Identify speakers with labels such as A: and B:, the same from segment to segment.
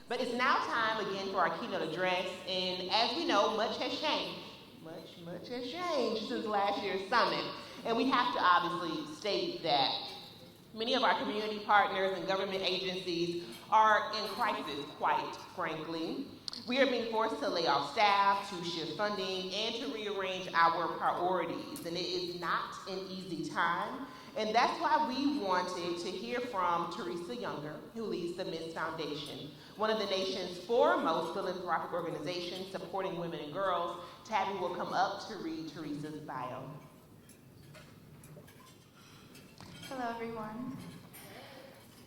A: But it's now time again for our keynote address, and as we know, much has changed. Much has changed since last year's summit. And we have to obviously state that many of our community partners and government agencies are in crisis, quite frankly. We are being forced to lay off staff, to shift funding, and to rearrange our priorities. And it is not an easy time. And that's why we wanted to hear from Teresa Younger, who leads the Miss Foundation, one of the nation's foremost philanthropic organizations supporting women and girls. Tabby will come up to read Teresa's bio.
B: Hello, everyone.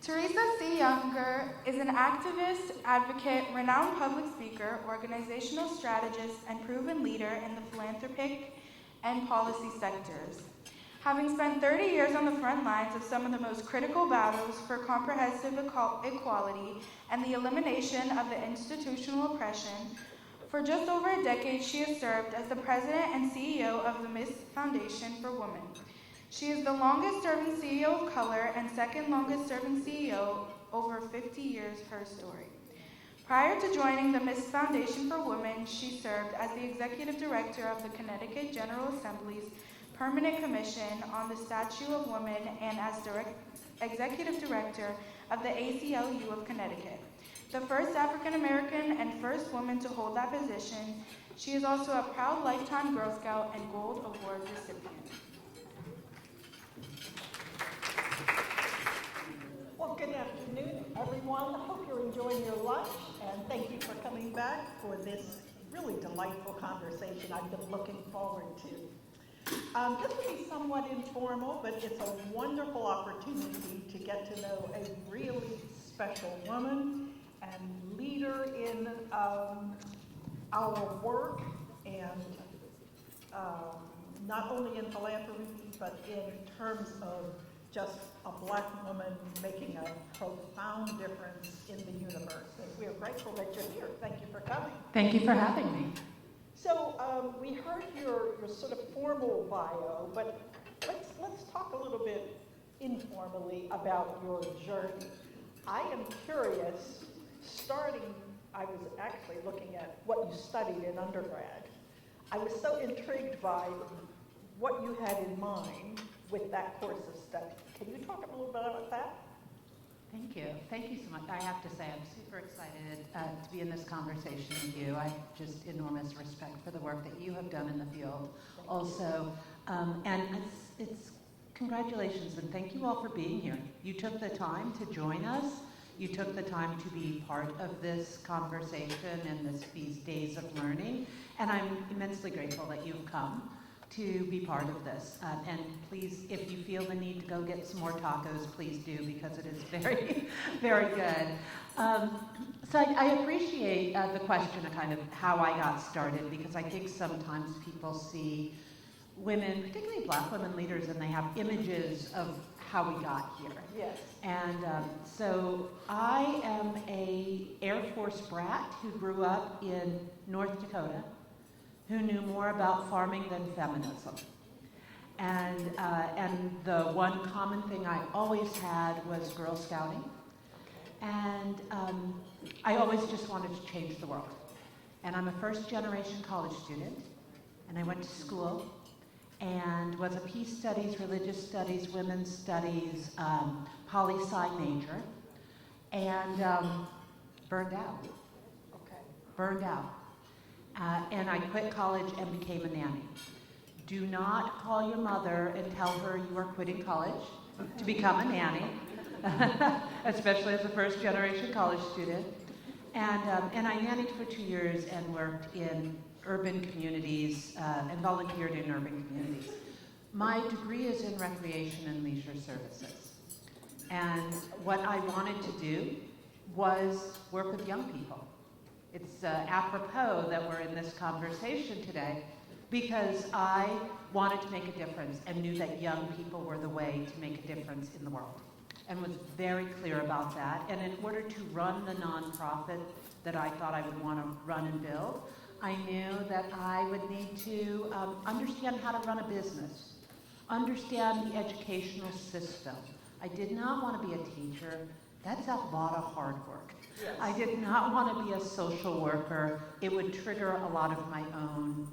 B: Teresa C. Younger is an activist, advocate, renowned public speaker, organizational strategist, and proven leader in the philanthropic and policy sectors. Having spent 30 years on the front lines of some of the most critical battles for comprehensive equality and the elimination of the institutional oppression, for just over a decade she has served as the president and CEO of the Miss Foundation for Women. She is the longest-serving CEO of color and second longest-serving CEO over 50 years, her story. Prior to joining the Miss Foundation for Women, she served as the executive director of the Connecticut General Assembly's Permanent Commission on the Statute of Women and as executive director of the ACLU of Connecticut. The first African American and first woman to hold that position, she is also a proud Lifetime Girl Scout and Gold Award recipient.
C: Well, good afternoon, everyone. I hope you're enjoying your lunch, and thank you for coming back for this really delightful conversation I've been looking forward to. This will be somewhat informal, but it's a wonderful opportunity to get to know a really special woman and leader in our work, and not only in philanthropy, but in terms of just a Black woman making a profound difference in the universe. And we are grateful that you're here. Thank you for coming.
D: Thank you for having me.
C: So we heard your sort of formal bio, but let's talk a little bit informally about your journey. I am curious, I was actually looking at what you studied in undergrad. I was so intrigued by what you had in mind with that course of study. Can you talk a little bit about that?
D: Thank you. Thank you so much. I have to say I'm super excited to be in this conversation with you. I have just enormous respect for the work that you have done in the field also. And it's congratulations and thank you all for being here. You took the time to join us. You took the time to be part of this conversation and these days of learning. And I'm immensely grateful that you've come to be part of this. And please, if you feel the need to go get some more tacos, please do, because it is very, very good. So I appreciate the question of kind of how I got started, because I think sometimes people see women, particularly Black women leaders, and they have images of how we got here.
C: Yes.
D: And so I am a Air Force brat who grew up in North Dakota, who knew more about farming than feminism. And the one common thing I always had was Girl Scouting. And I always just wanted to change the world. And I'm a first generation college student, and I went to school and was a peace studies, religious studies, women's studies, poli-sci major, and burned out.
C: Okay.
D: Burned out. And I quit college and became a nanny. Do not call your mother and tell her you are quitting college to become a nanny, especially as a first generation college student. And I nannied for 2 years and worked in urban communities and volunteered in urban communities. My degree is in recreation and leisure services. And what I wanted to do was work with young people. It's apropos that we're in this conversation today, because I wanted to make a difference and knew that young people were the way to make a difference in the world, and was very clear about that. And in order to run the nonprofit that I thought I would want to run and build, I knew that I would need to understand how to run a business, understand the educational system. I did not want to be a teacher, That's a lot of hard work.
C: Yes.
D: I did not want to be a social worker. It would trigger a lot of my own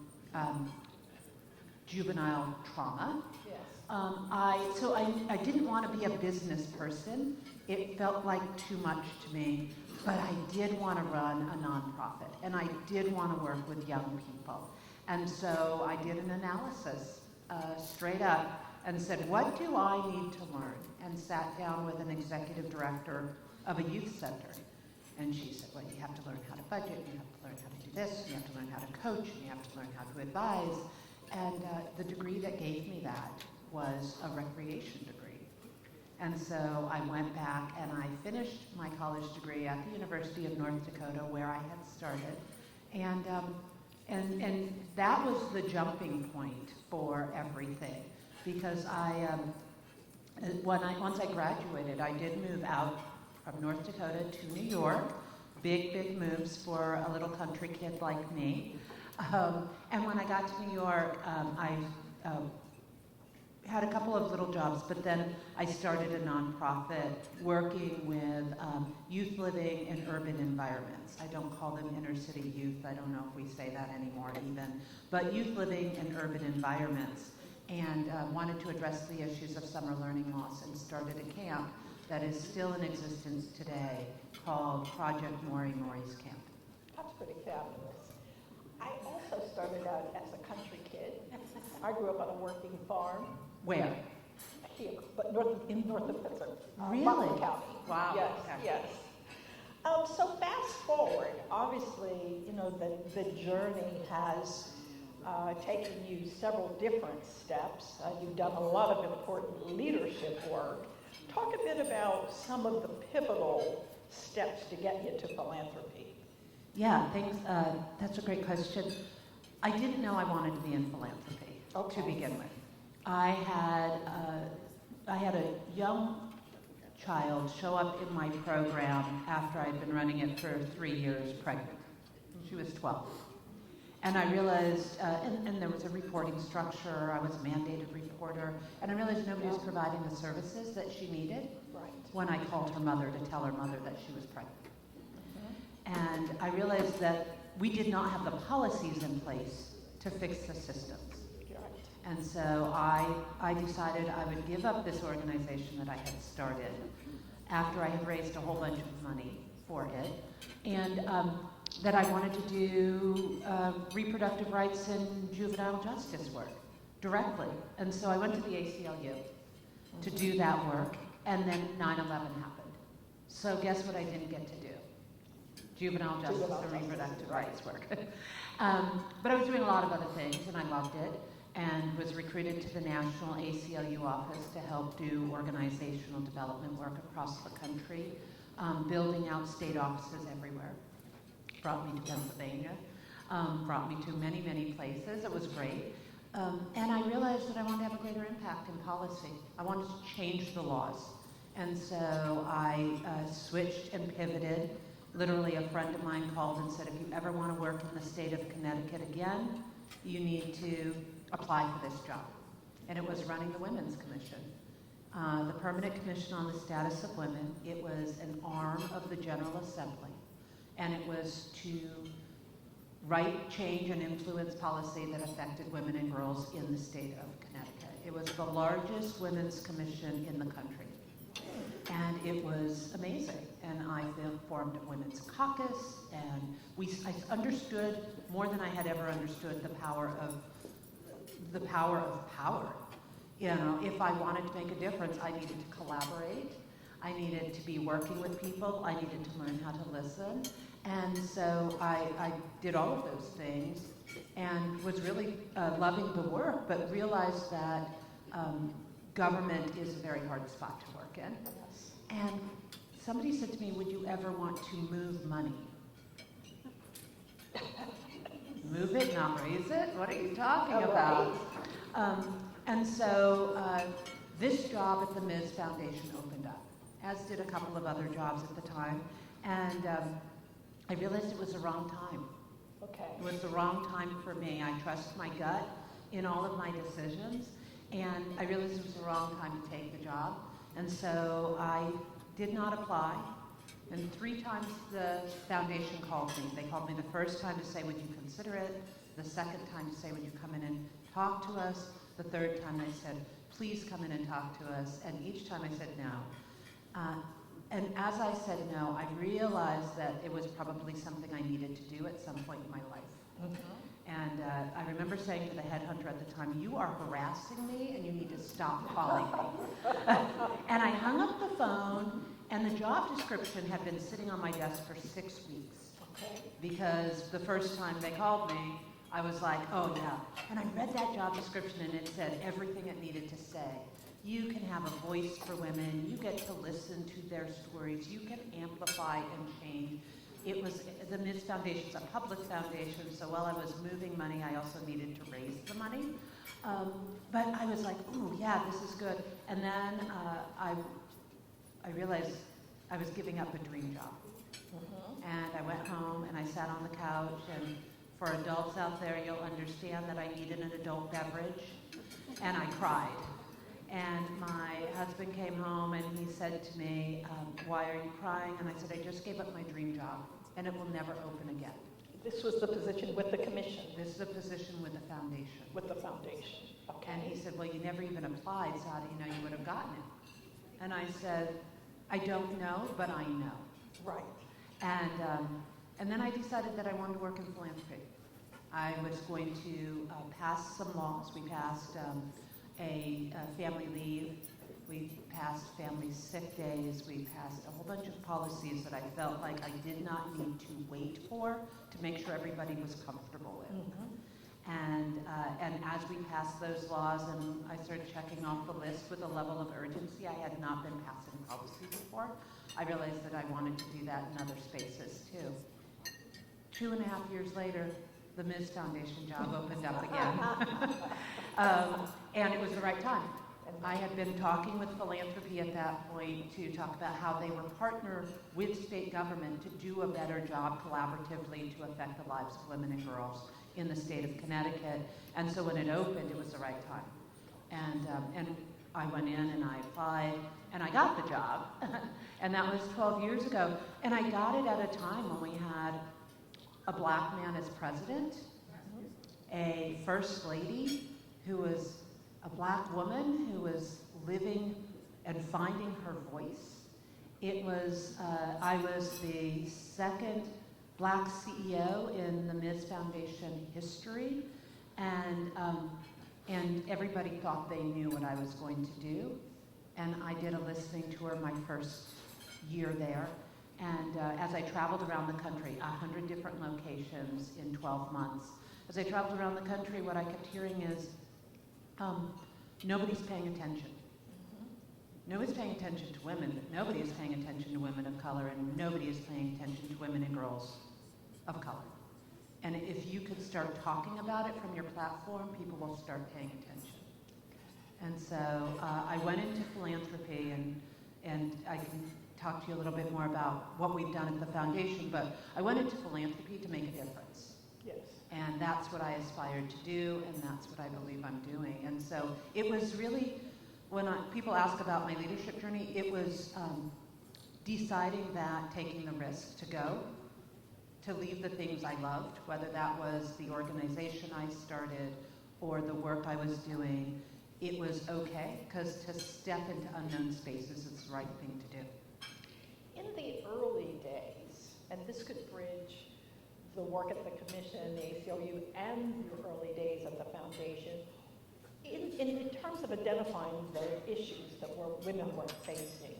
D: juvenile trauma.
C: Yes.
D: I didn't want to be a business person. It felt like too much to me, but I did want to run a nonprofit, and I did want to work with young people. And so I did an analysis straight up and said, what do I need to learn? And sat down with an executive director of a youth center. And she said, well, you have to learn how to budget, you have to learn how to do this, you have to learn how to coach, and you have to learn how to advise. And the degree that gave me that was a recreation degree. And so I went back and I finished my college degree at the University of North Dakota, where I had started. And that was the jumping point for everything, because once I graduated, I did move out from North Dakota to New York. Big moves for a little country kid like me. And when I got to New York, I had a couple of little jobs, but then I started a nonprofit working with youth living in urban environments. I don't call them inner city youth. I don't know if we say that anymore even, but youth living in urban environments, and wanted to address the issues of summer learning loss, and started a camp that is still in existence today called Project Maury's Camp.
C: That's pretty fabulous. I also started out as a country kid. I grew up on a working farm.
D: Where?
C: Here, but in north of Pittsburgh.
D: Really?
C: Butler County.
D: Wow.
C: Yes,
D: Okay.
C: yes. So fast forward, obviously, the journey has taken you several different steps. You've done a lot of important leadership work. Talk a bit about some of the pivotal steps to get you to philanthropy.
D: Yeah, thanks. That's a great question. I didn't know I wanted to be in philanthropy to begin with. I had a young child show up in my program after I'd been running it for 3 years pregnant. She was 12. And I realized, and there was a reporting structure, I was a mandated reporter, and I realized nobody was providing the services that she needed when I called her mother to tell her mother that she was pregnant. And I realized that we did not have the policies in place to fix the systems. And so I decided I would give up this organization that I had started after I had raised a whole bunch of money for it, and that I wanted to do reproductive rights and juvenile justice work directly. And so I went to the ACLU to do that work, and then 9/11 happened. So guess what I didn't get to do? Juvenile justice and reproductive rights work. But I was doing a lot of other things, and I loved it, and was recruited to the National ACLU office to help do organizational development work across the country, building out state offices everywhere. Brought me to Pennsylvania, brought me to many places. It was great. And I realized that I wanted to have a greater impact in policy. I wanted to change the laws. And so I switched and pivoted. Literally, a friend of mine called and said, if you ever want to work in the state of Connecticut again, you need to apply for this job. And it was running the Women's Commission, the Permanent Commission on the Status of Women. It was an arm of the General Assembly, and it was to write, change, and influence policy that affected women and girls in the state of Connecticut. It was the largest women's commission in the country, and it was amazing. And I formed a women's caucus, and I understood more than I had ever understood the power of power. You know, if I wanted to make a difference, I needed to collaborate. I needed to be working with people. I needed to learn how to listen. And so I did all of those things and was really loving the work, but realized that government is a very hard spot to work in. And somebody said to me, would you ever want to move money? Move it, not raise it? What are you talking about? And so this job at the Ms. Foundation opened up, as did a couple of other jobs at the time. And I realized it was the wrong time. It was the wrong time for me. I trust my gut in all of my decisions. And I realized it was the wrong time to take the job. And so I did not apply. And 3 times the foundation called me. They called me the first time to say, would you consider it? The second time to say, would you come in and talk to us? The third time they said, please come in and talk to us. And each time I said no. And as I said no, I realized that it was probably something I needed to do at some point in my life. And I remember saying to the headhunter at the time, you are harassing me and you need to stop calling me. And I hung up the phone, and the job description had been sitting on my desk for 6 weeks. Because the first time they called me, I was like, oh yeah. And I read that job description and it said everything it needed to say. You can have a voice for women, you get to listen to their stories, you can amplify and change. It was, the Ms. Foundation's a public foundation, so while I was moving money, I also needed to raise the money. But I was like, ooh, yeah, this is good. And then I realized I was giving up a dream job. And I went home and I sat on the couch, and for adults out there, you'll understand that I needed an adult beverage, and I cried. And my husband came home and he said to me, why are you crying? And I said, I just gave up my dream job and it will never open again.
C: This was the position with the commission?
D: This is a position with the foundation.
C: With the foundation, okay.
D: And he said, well, you never even applied, so how do you know you would have gotten it? And I said, I don't know, but I know.
C: Right.
D: And then I decided that I wanted to work in philanthropy. I was going to pass some laws. We passed a family leave. We passed family sick days. We passed a whole bunch of policies that I felt like I did not need to wait for to make sure everybody was comfortable with. And as we passed those laws and I started checking off the list with a level of urgency, I had not been passing policies before. I realized that I wanted to do that in other spaces too. 2.5 years later, the Ms. Foundation job opened up again. And it was the right time. I had been talking with philanthropy at that point to talk about how they were partner with state government to do a better job collaboratively to affect the lives of women and girls in the state of Connecticut. And so when it opened, it was the right time. And I went in and I applied and I got the job. And that was 12 years ago. And I got it at a time when we had a black man as president, a first lady who was a black woman who was living and finding her voice. It was, I was the second black CEO in the Ms. Foundation history, and everybody thought they knew what I was going to do. And I did a listening tour my first year there. And as I traveled around the country, 100 different locations in 12 months, as I traveled around the country, what I kept hearing is, nobody's paying attention. Nobody's paying attention to women, but nobody is paying attention to women of color, and nobody is paying attention to women and girls of color. And if you could start talking about it from your platform, people will start paying attention. And so I went into philanthropy, and I can talk to you a little bit more about what we've done at the foundation, but I went into philanthropy to make a difference.
C: Yes.
D: And that's what I aspired to do, and that's what I believe I'm doing. And so it was really, when people ask about my leadership journey, it was deciding that, taking the risk to go, to leave the things I loved, whether that was the organization I started or the work I was doing. It was okay, because to step into unknown spaces is the right thing to do.
C: In the early days, and this could bridge the work at the commission, the ACLU, and your early days at the foundation, in terms of identifying the issues that women were facing,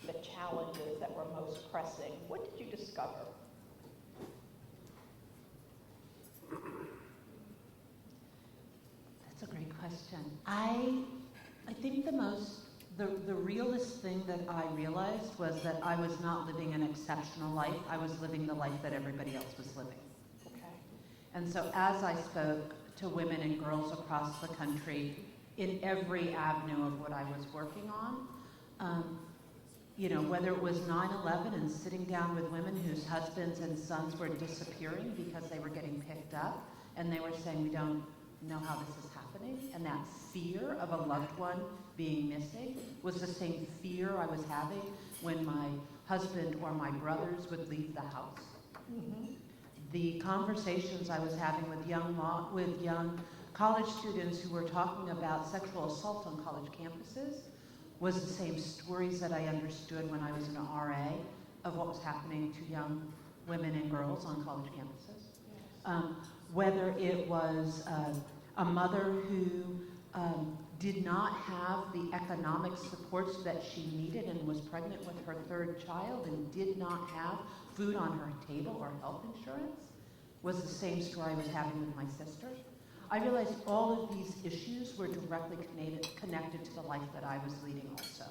C: the challenges that were most pressing, what did you discover?
D: That's a great question. I think the realest thing that I realized was that I was not living an exceptional life. I was living the life that everybody else was living.
C: Okay.
D: And so as I spoke to women and girls across the country in every avenue of what I was working on, whether it was 9/11 and sitting down with women whose husbands and sons were disappearing because they were getting picked up, and they were saying, we don't know how this is happening, and that fear of a loved one being missing was the same fear I was having when my husband or my brothers would leave the house.
C: Mhm.
D: The conversations I was having with young college students who were talking about sexual assault on college campuses was the same stories that I understood when I was an RA of what was happening to young women and girls on college campuses. Whether it was a mother who did not have the economic supports that she needed and was pregnant with her third child and did not have food on her table or health insurance, was the same story I was having with my sister. I realized all of these issues were directly connected to the life that I was leading also.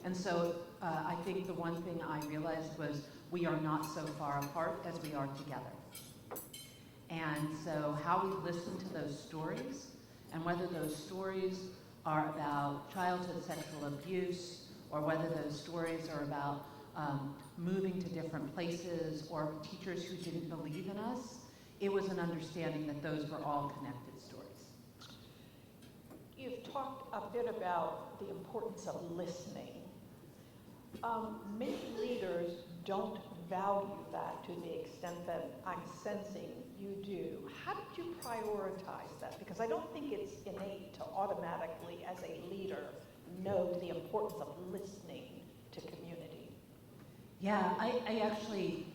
D: And so I think the one thing I realized was we are not so far apart as we are together. And so how we listen to those stories, and whether those stories are about childhood sexual abuse, or whether those stories are about moving to different places, or teachers who didn't believe in us, it was an understanding that those were all connected stories.
C: You've talked a bit about the importance of listening. Many leaders don't value that to the extent that I'm sensing you do. How did you prioritize that? Because I don't think it's innate to automatically, as a leader, know the importance of listening to community.
D: Yeah, I actually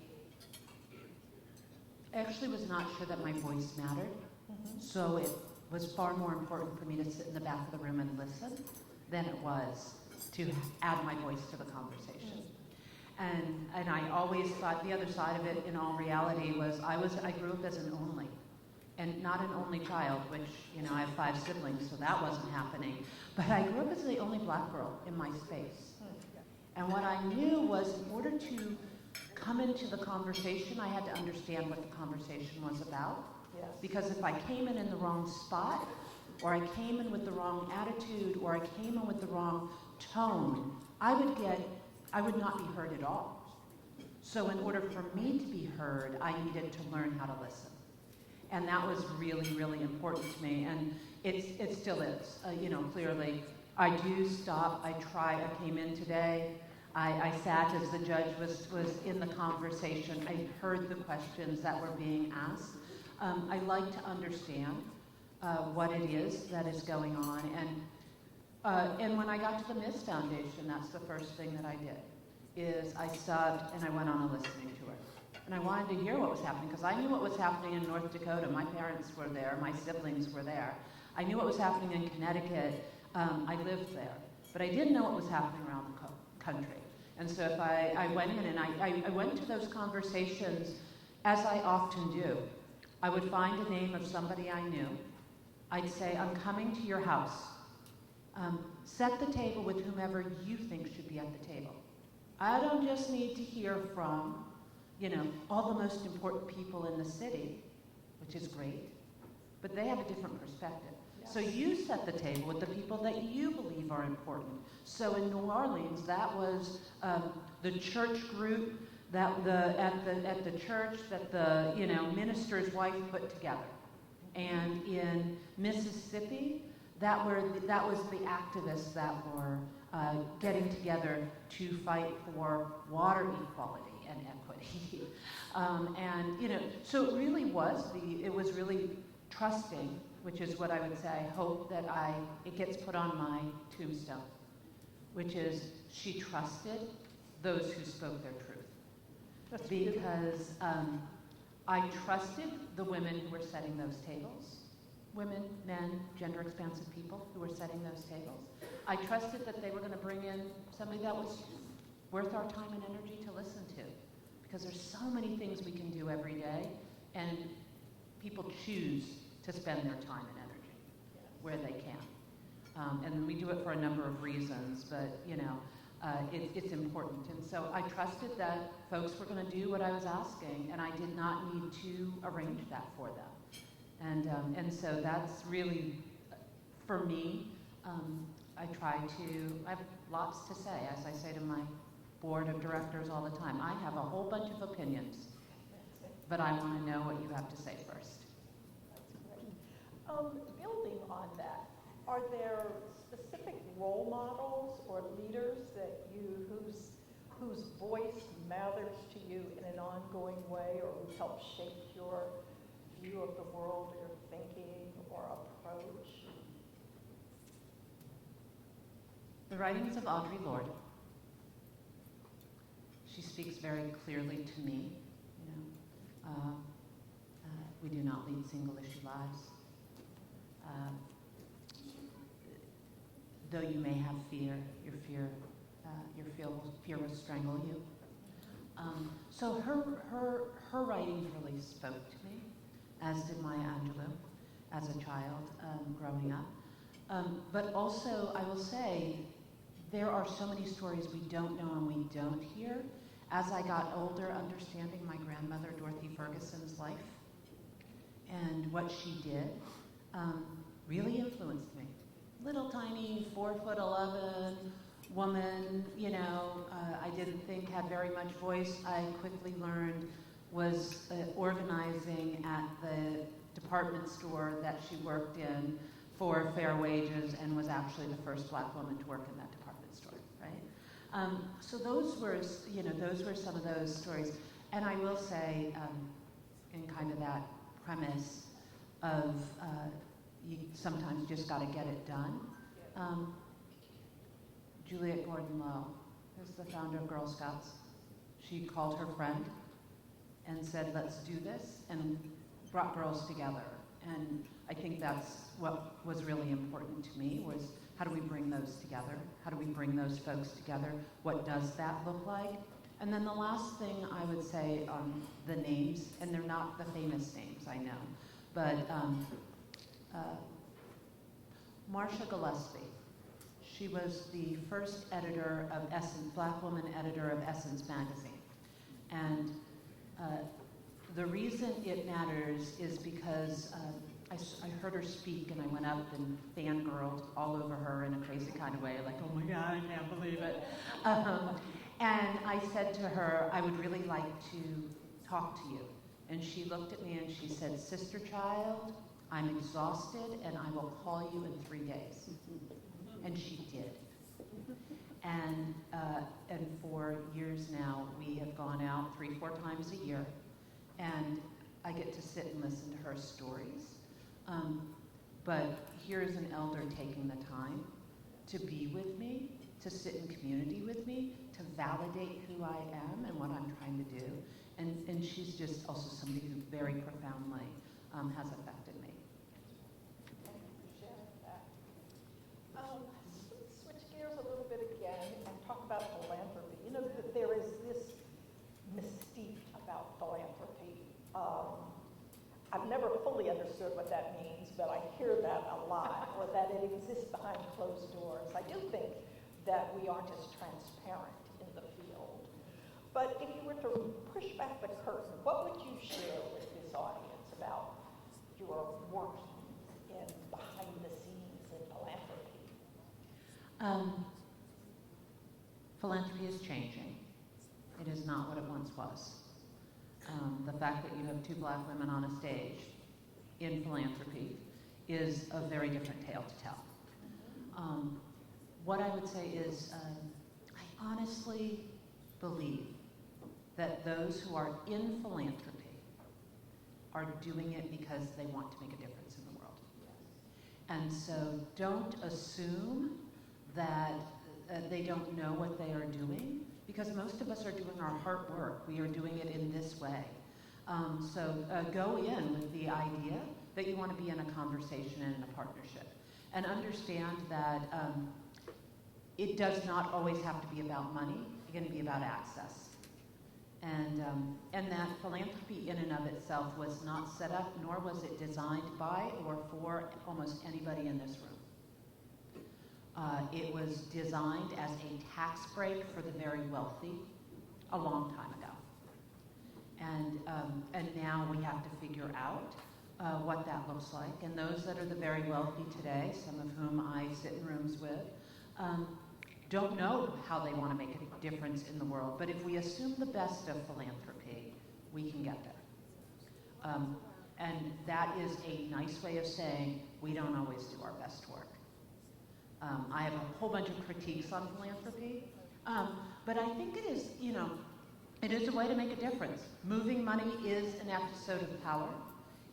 D: was not sure that my voice mattered.
C: Mm-hmm.
D: So it was far more important for me to sit in the back of the room and listen than it was to add my voice to the conversation. And I always thought the other side of it, in all reality, was I grew up as an only, and not an only child, which, you know, I have 5 siblings, so that wasn't happening. But I grew up as the only black girl in my space. And what I knew was, in order to come into the conversation, I had to understand what the conversation was about.
C: Yes.
D: Because if I came in the wrong spot, or I came in with the wrong attitude, or I came in with the wrong tone, I would not be heard at all. So in order for me to be heard, I needed to learn how to listen. And that was really, really important to me, and it still is. Clearly, I do stop, I try. I came in today, I sat as the judge was in the conversation. I heard the questions that were being asked. I like to understand what it is that is going on, and when I got to the Miss Foundation, that's the first thing that I did, is I stopped and I went on a listening tour. And I wanted to hear what was happening, because I knew what was happening in North Dakota. My parents were there, my siblings were there. I knew what was happening in Connecticut. I lived there. But I didn't know what was happening around the country. And so if I went in and I went to those conversations, as I often do. I would find a name of somebody I knew. I'd say, I'm coming to your house. Set the table with whomever you think should be at the table. I don't just need to hear from, all the most important people in the city, which is great, but they have a different perspective. Yes. So you set the table with the people that you believe are important. So in New Orleans, that was the church group at the church that the minister's wife put together. And in Mississippi, that was the activists that were getting together to fight for water equality and equity. So it really was really trusting, which is what I would say. I hope that it gets put on my tombstone, which is she trusted those who spoke their truth.
C: That's
D: because I trusted the women who were setting those tables. Women, men, gender-expansive people who were setting those tables. I trusted that they were going to bring in somebody that was worth our time and energy to listen to. Because there's so many things we can do every day, and people choose to spend their time and energy where they can. And we do it for a number of reasons, but it's important. And so I trusted that folks were going to do what I was asking, and I did not need to arrange that for them. And so that's really, for me, I have lots to say, as I say to my board of directors all the time. I have a whole bunch of opinions, but I want to know what you have to say first.
C: That's great. Building on that, are there specific role models or leaders whose whose voice matters to you in an ongoing way, or who helped shape your view of the world, or your thinking, or approach?
D: The writings of Audre Lorde. She speaks very clearly to me. We do not lead single-issue lives. Though you may have fear, your fear will strangle you. So her writings really spoke to me, as did Maya Angelou, as a child growing up. But also, I will say, there are so many stories we don't know and we don't hear. As I got older, understanding my grandmother, Dorothy Ferguson's life, and what she did really influenced me. Little tiny 4'11" woman, I didn't think had very much voice. I quickly learned was organizing at the department store that she worked in for fair wages, and was actually the first Black woman to work in that department store, right? So those were some of those stories. And I will say, in kind of that premise of you sometimes just got to get it done. Juliet Gordon-Lowe is the founder of Girl Scouts. She called her friend and said, let's do this, and brought girls together. And I think that's what was really important to me, was how do we bring those together? How do we bring those folks together? What does that look like? And then the last thing I would say on the names, and they're not the famous names, I know, but Marcia Gillespie. She was the first editor of Essence, Black woman editor of Essence magazine. And the reason it matters is because I heard her speak, and I went up and fangirled all over her in a crazy kind of way, like, oh my God, I can't believe it. And I said to her, I would really like to talk to you. And she looked at me and she said, Sister Child, I'm exhausted and I will call you in 3 days. And she did. And for years now, we have gone out 3-4 times a year, and I get to sit and listen to her stories. But here's an elder taking the time to be with me, to sit in community with me, to validate who I am and what I'm trying to do. And she's just also somebody who very profoundly has affected me.
C: Thank you for sharing that. Let's switch gears a little bit again and talk about philanthropy. You know, there is this mystique about philanthropy. I've never fully understood what that means, but I hear that a lot, or that it exists behind closed doors. I do think that we aren't as transparent in the field. But if you were to push back the curtain, what would you share with this audience about your work in behind the scenes in philanthropy?
D: Philanthropy is changing. It is not what it once was. The fact that you have 2 Black women on a stage in philanthropy is a very different tale to tell. What I would say is, I honestly believe that those who are in philanthropy are doing it because they want to make a difference in the world. And so don't assume that they don't know what they are doing, because most of us are doing our heart work. We are doing it in this way. So go in with the idea that you want to be in a conversation and in a partnership. And understand that it does not always have to be about money. It can be about access. And that philanthropy in and of itself was not set up, nor was it designed by or for almost anybody in this room. It was designed as a tax break for the very wealthy a long time ago. And now we have to figure out what that looks like. And those that are the very wealthy today, some of whom I sit in rooms with, don't know how they want to make a difference in the world. But if we assume the best of philanthropy, we can get there. And that is a nice way of saying we don't always do our best work. I have a whole bunch of critiques on philanthropy. But I think it is, it is a way to make a difference. Moving money is an episode of power.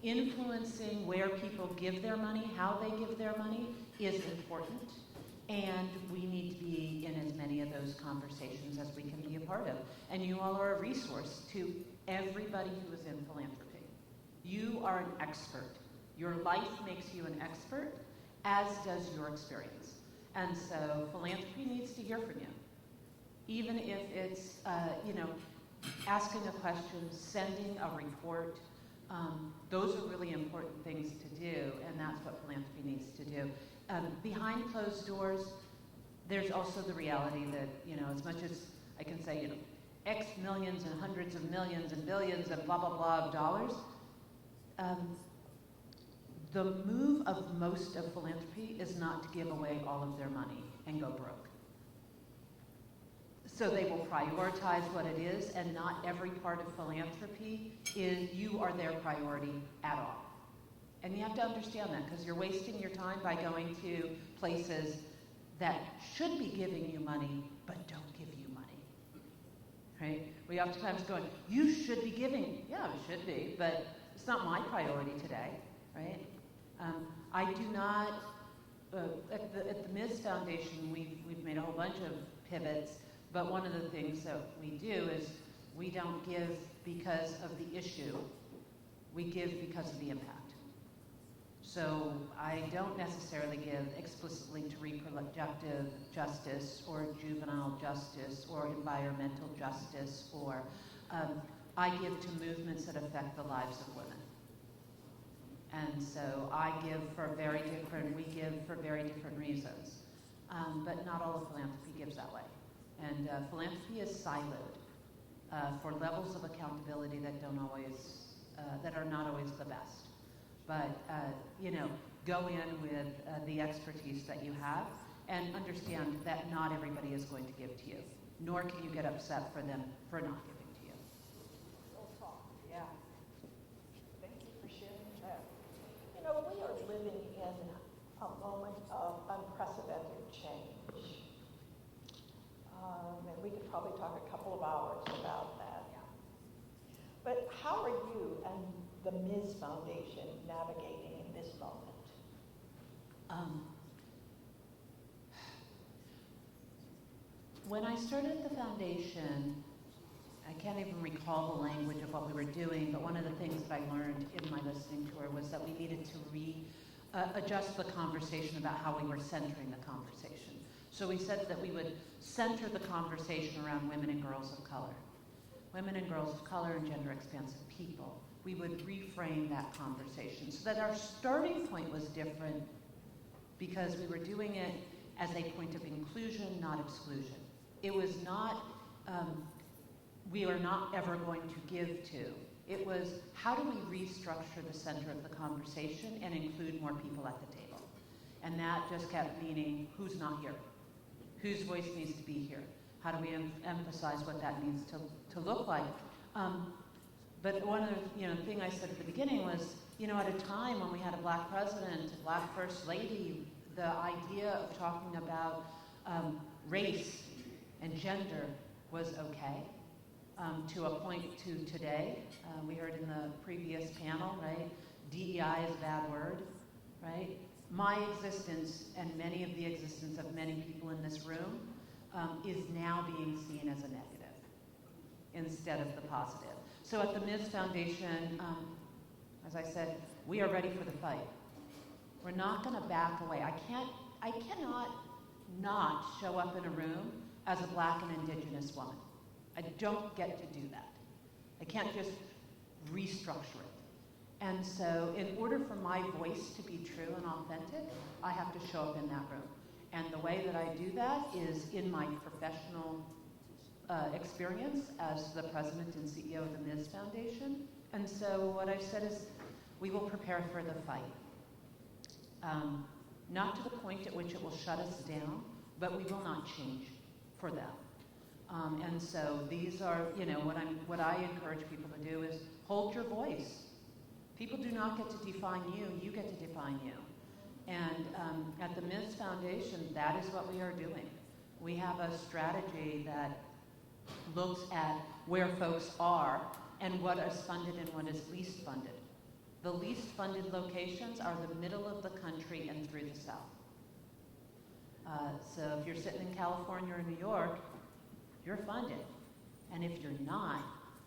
D: Influencing where people give their money, how they give their money, is important. And we need to be in as many of those conversations as we can be a part of. And you all are a resource to everybody who is in philanthropy. You are an expert. Your life makes you an expert, as does your experience. And so philanthropy needs to hear from you. Even if it's, asking a question, sending a report, those are really important things to do, and that's what philanthropy needs to do. Behind closed doors, there's also the reality that, as much as I can say, X millions and hundreds of millions and billions and blah, blah, blah of dollars, the move of most of philanthropy is not to give away all of their money and go broke. So they will prioritize what it is, and not every part of philanthropy is you are their priority at all. And you have to understand that, because you're wasting your time by going to places that should be giving you money but don't give you money. Right? We oftentimes go, you should be giving. Yeah, we should be, but it's not my priority today. Right? I do not, at the Ms. Foundation, we've made a whole bunch of pivots, but one of the things that we do is we don't give because of the issue, we give because of the impact. So I don't necessarily give explicitly to reproductive justice or juvenile justice or environmental justice, or I give to movements that affect the lives of women. And so we give for very different reasons. But not all of philanthropy gives that way. And philanthropy is siloed for levels of accountability that are not always the best. But go in with the expertise that you have, and understand that not everybody is going to give to you, nor can you get upset for them for not giving to you.
C: We'll talk, yeah. Thank you for sharing that. We are living in a moment of unprecedented change. And we could probably talk a couple of hours about that. Yeah. But how are you and the Ms. Foundation navigating in this moment?
D: When I started the foundation, I can't even recall the language of what we were doing, but one of the things that I learned in my listening tour was that we needed to adjust the conversation about how we were centering the conversation. So we said that we would center the conversation around women and girls of color. Women and girls of color and gender-expansive people. We would reframe that conversation so that our starting point was different, because we were doing it as a point of inclusion, not exclusion. It was not, we are not ever going to give to. It was, how do we restructure the center of the conversation and include more people at the table? And that just kept meaning, who's not here? Whose voice needs to be here? How do we emphasize what that needs to look like? But one of the thing I said at the beginning was, at a time when we had a black president, a black first lady, the idea of talking about race and gender was okay. To a point to today, we heard in the previous panel, right? DEI is a bad word, right? My existence and many of the existence of many people in this room is now being seen as a negative instead of the positive. So at the Ms. Foundation, as I said, we are ready for the fight. We're not going to back away. I cannot not show up in a room as a black and indigenous woman. I don't get to do that. I can't just restructure it. And so in order for my voice to be true and authentic, I have to show up in that room. And the way that I do that is in my professional experience as the president and CEO of the Ms. Foundation. And so what I've said is, we will prepare for the fight. Not to the point at which it will shut us down, but we will not change for them. And so these are, what I encourage people to do is hold your voice. People do not get to define you, you get to define you. And at the Ms. Foundation, that is what we are doing. We have a strategy that looks at where folks are and what is funded and what is least funded. The least funded locations are the middle of the country and through the South. So if you're sitting in California or New York, you're funded. And if you're not,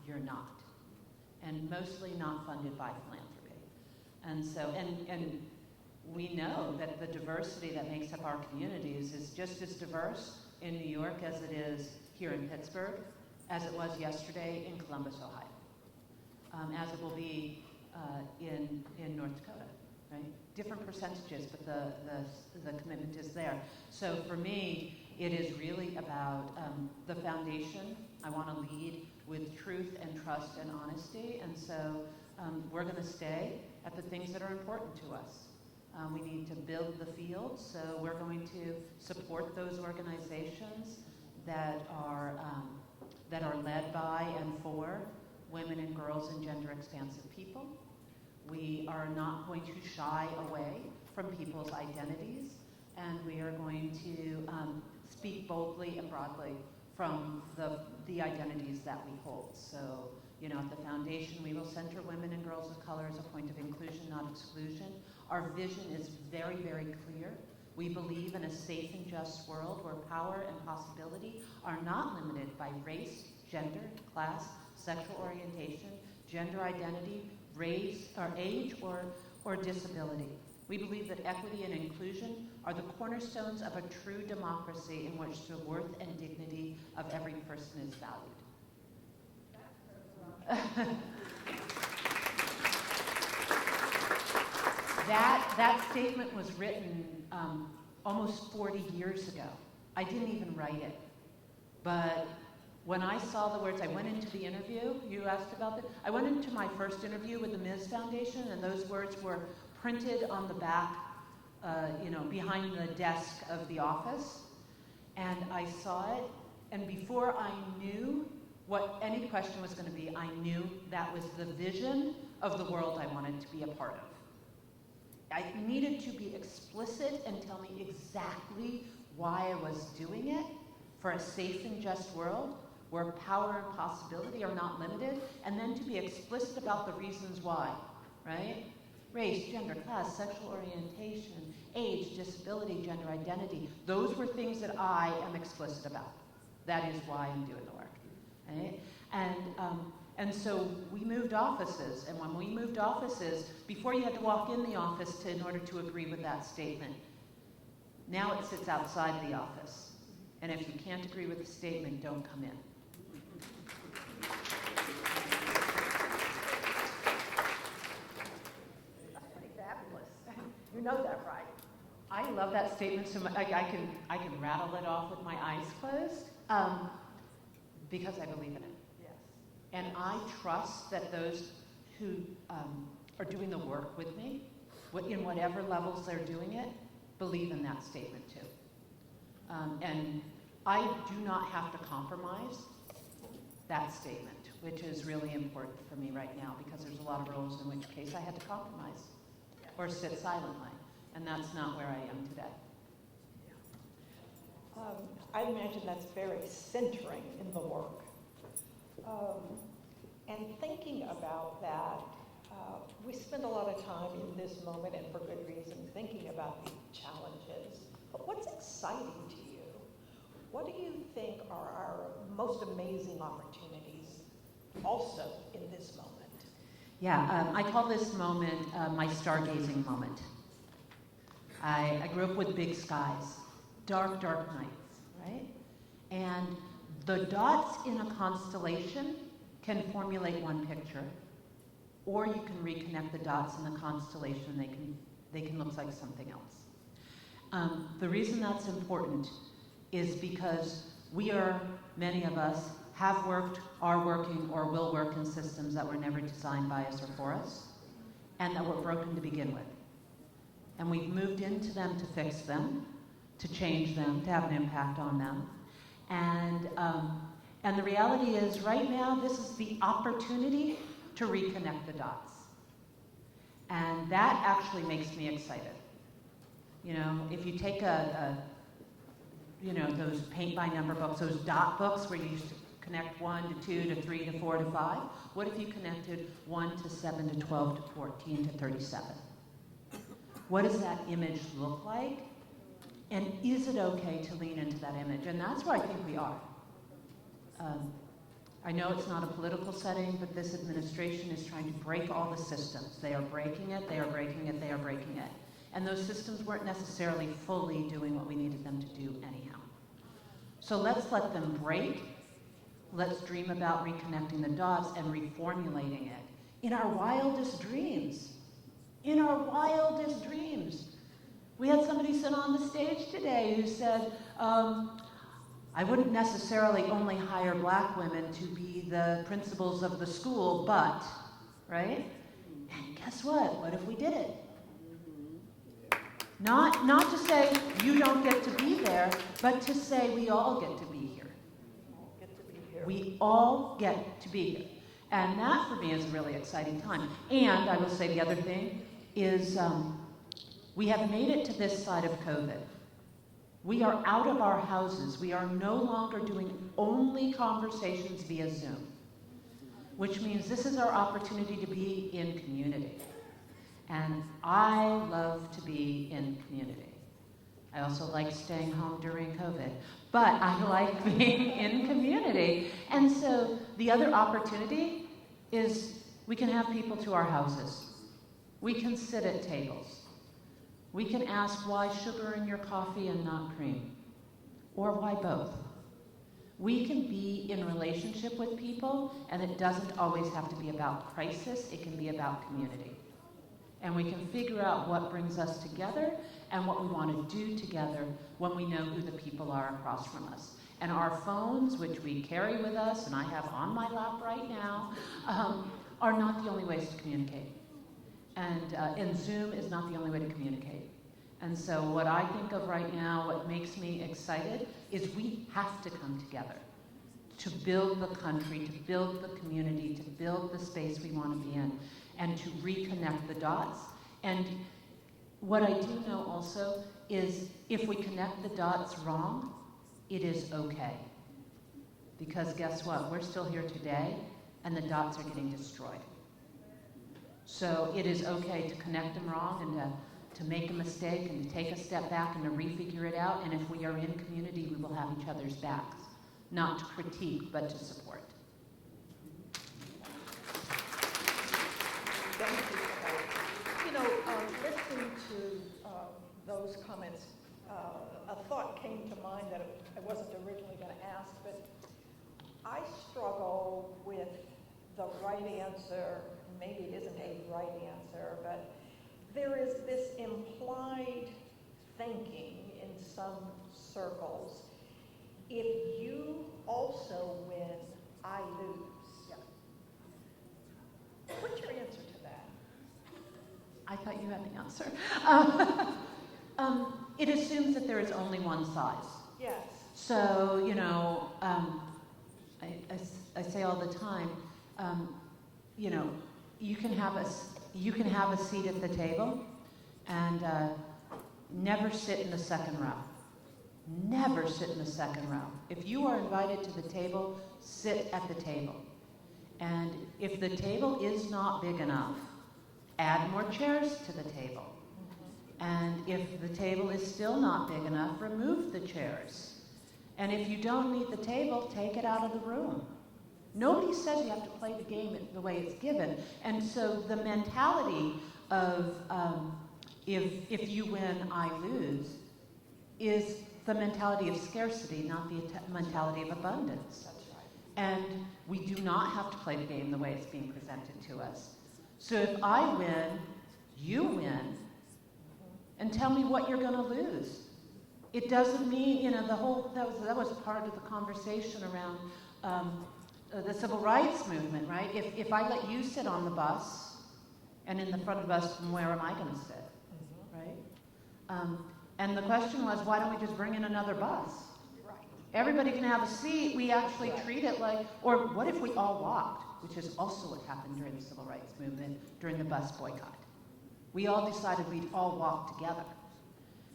D: you're not. And mostly not funded by philanthropy. And so, and we know that the diversity that makes up our communities is just as diverse in New York as it is here in Pittsburgh, as it was yesterday in Columbus, Ohio, as it will be in North Dakota, right? Different percentages, but the commitment is there. So for me, it is really about the foundation. I want to lead with truth and trust and honesty, and so we're going to stay at the things that are important to us. We need to build the field, so we're going to support those organizations that are led by and for women and girls and gender-expansive people. We are not going to shy away from people's identities, and we are going to speak boldly and broadly from the identities that we hold. So, you know, at the foundation, we will center women and girls of color as a point of inclusion, not exclusion. Our vision is very, very clear. We believe in a safe and just world where power and possibility are not limited by race, gender, class, sexual orientation, gender identity, race, or age, or disability. We believe that equity and inclusion are the cornerstones of a true democracy in which the worth and dignity of every person is valued. That statement was written almost 40 years ago. I didn't even write it. But when I saw the words, I went into the interview, you asked about that. I went into my first interview with the Ms. Foundation, and those words were printed on the back, behind the desk of the office. And I saw it, and before I knew what any question was going to be, I knew that was the vision of the world I wanted to be a part of. I needed to be explicit and tell me exactly why I was doing it for a safe and just world where power and possibility are not limited, and then to be explicit about the reasons why, right? Race, gender, class, sexual orientation, age, disability, gender identity. Those were things that I am explicit about. That is why I'm doing the work, right? And so we moved offices, and when we moved offices, before you had to walk in the office in order to agree with that statement. Now it sits outside the office. And if you can't agree with the statement, don't come in.
C: That's pretty fabulous. You know that, right?
D: I love that statement so much. I can rattle it off with my eyes closed because I believe in it.
C: Yes.
D: And I trust that those who are doing the work with me, in whatever levels they're doing it, believe in that statement too. And I do not have to compromise that statement, which is really important for me right now because there's a lot of roles in which case I had to compromise or sit silently, and that's not where I am today.
C: I imagine that's very centering in the work. And thinking about that, we spend a lot of time in this moment, and for good reason, thinking about the challenges. But what's exciting to you? What do you think are our most amazing opportunities also in this moment?
D: Yeah, I call this moment my stargazing moment. I grew up with big skies, dark, dark nights, right? And the dots in a constellation can formulate one picture, or you can reconnect the dots in the constellation, they can look like something else. The reason that's important is because many of us have worked, are working, or will work in systems that were never designed by us or for us, and that were broken to begin with. And we've moved into them to fix them, to change them, to have an impact on them. And the reality is, right now, this is the opportunity to reconnect the dots. And that actually makes me excited. You know, if you take those paint by number books, those dot books where you used to connect 1 to 2 to 3 to 4 to 5? What if you connected 1 to 7 to 12 to 14 to 37? What does that image look like? And is it okay to lean into that image? And that's where I think we are. I know it's not a political setting, but this administration is trying to break all the systems. They are breaking it, they are breaking it, they are breaking it. And those systems weren't necessarily fully doing what we needed them to do anyhow. So let's let them break. Let's dream about reconnecting the dots and reformulating it in our wildest dreams. In our wildest dreams. We had somebody sit on the stage today who said, I wouldn't necessarily only hire black women to be the principals of the school, but, right? And guess what? What if we did it? Not to say you don't get to be there, but to say we all get to be here. We all get to be here. And that for me is a really exciting time. And I will say the other thing is we have made it to this side of COVID. We are out of our houses. We are no longer doing only conversations via Zoom, which means this is our opportunity to be in community. And I love to be in community. I also like staying home during COVID, but I like being in community. And so the other opportunity is we can have people to our houses. We can sit at tables. We can ask why sugar in your coffee and not cream, or why both. We can be in relationship with people, and it doesn't always have to be about crisis, it can be about community. And we can figure out what brings us together and what we want to do together when we know who the people are across from us. And our phones, which we carry with us, and I have on my lap right now, are not the only ways to communicate. And Zoom is not the only way to communicate. And so what I think of right now, what makes me excited, is we have to come together to build the country, to build the community, to build the space we want to be in, and to reconnect the dots. And what I do know also is if we connect the dots wrong, it is okay. Because guess what? We're still here today, and the dots are getting destroyed. So it is okay to connect them wrong and to make a mistake and to take a step back and to refigure it out. And if we are in community, we will have each other's backs, not to critique, but to support.
C: Thank you for that. You know, listening to those comments, a thought came to mind that I wasn't originally going to ask, but I struggle with the right answer. Maybe it isn't a right answer, but there is this implied thinking in some circles. If you also win, I lose. Yeah. What's your answer to that?
D: I thought you had the answer. It assumes that there is only one size.
C: Yes.
D: So, you know, I say all the time, you know, you can have a seat at the table and never sit in the second row. Never sit in the second row. If you are invited to the table, sit at the table. And if the table is not big enough, add more chairs to the table. And if the table is still not big enough, remove the chairs. And if you don't need the table, take it out of the room. Nobody says you have to play the game the way it's given. And so the mentality of if you win, I lose, is the mentality of scarcity, not the mentality of abundance.
C: That's right.
D: And we do not have to play the game the way it's being presented to us. So if I win, you win, and tell me what you're going to lose. It doesn't mean, you know, that was part of the conversation around the civil rights movement, right? If I let you sit on the bus, and in the front of the bus, where am I going to sit, right? And the question was, why don't we just bring in another bus?
C: Right.
D: Everybody can have a seat. We actually treat it like, or what if we all walked, which is also what happened during the civil rights movement, during the bus boycott. We all decided we'd all walk together.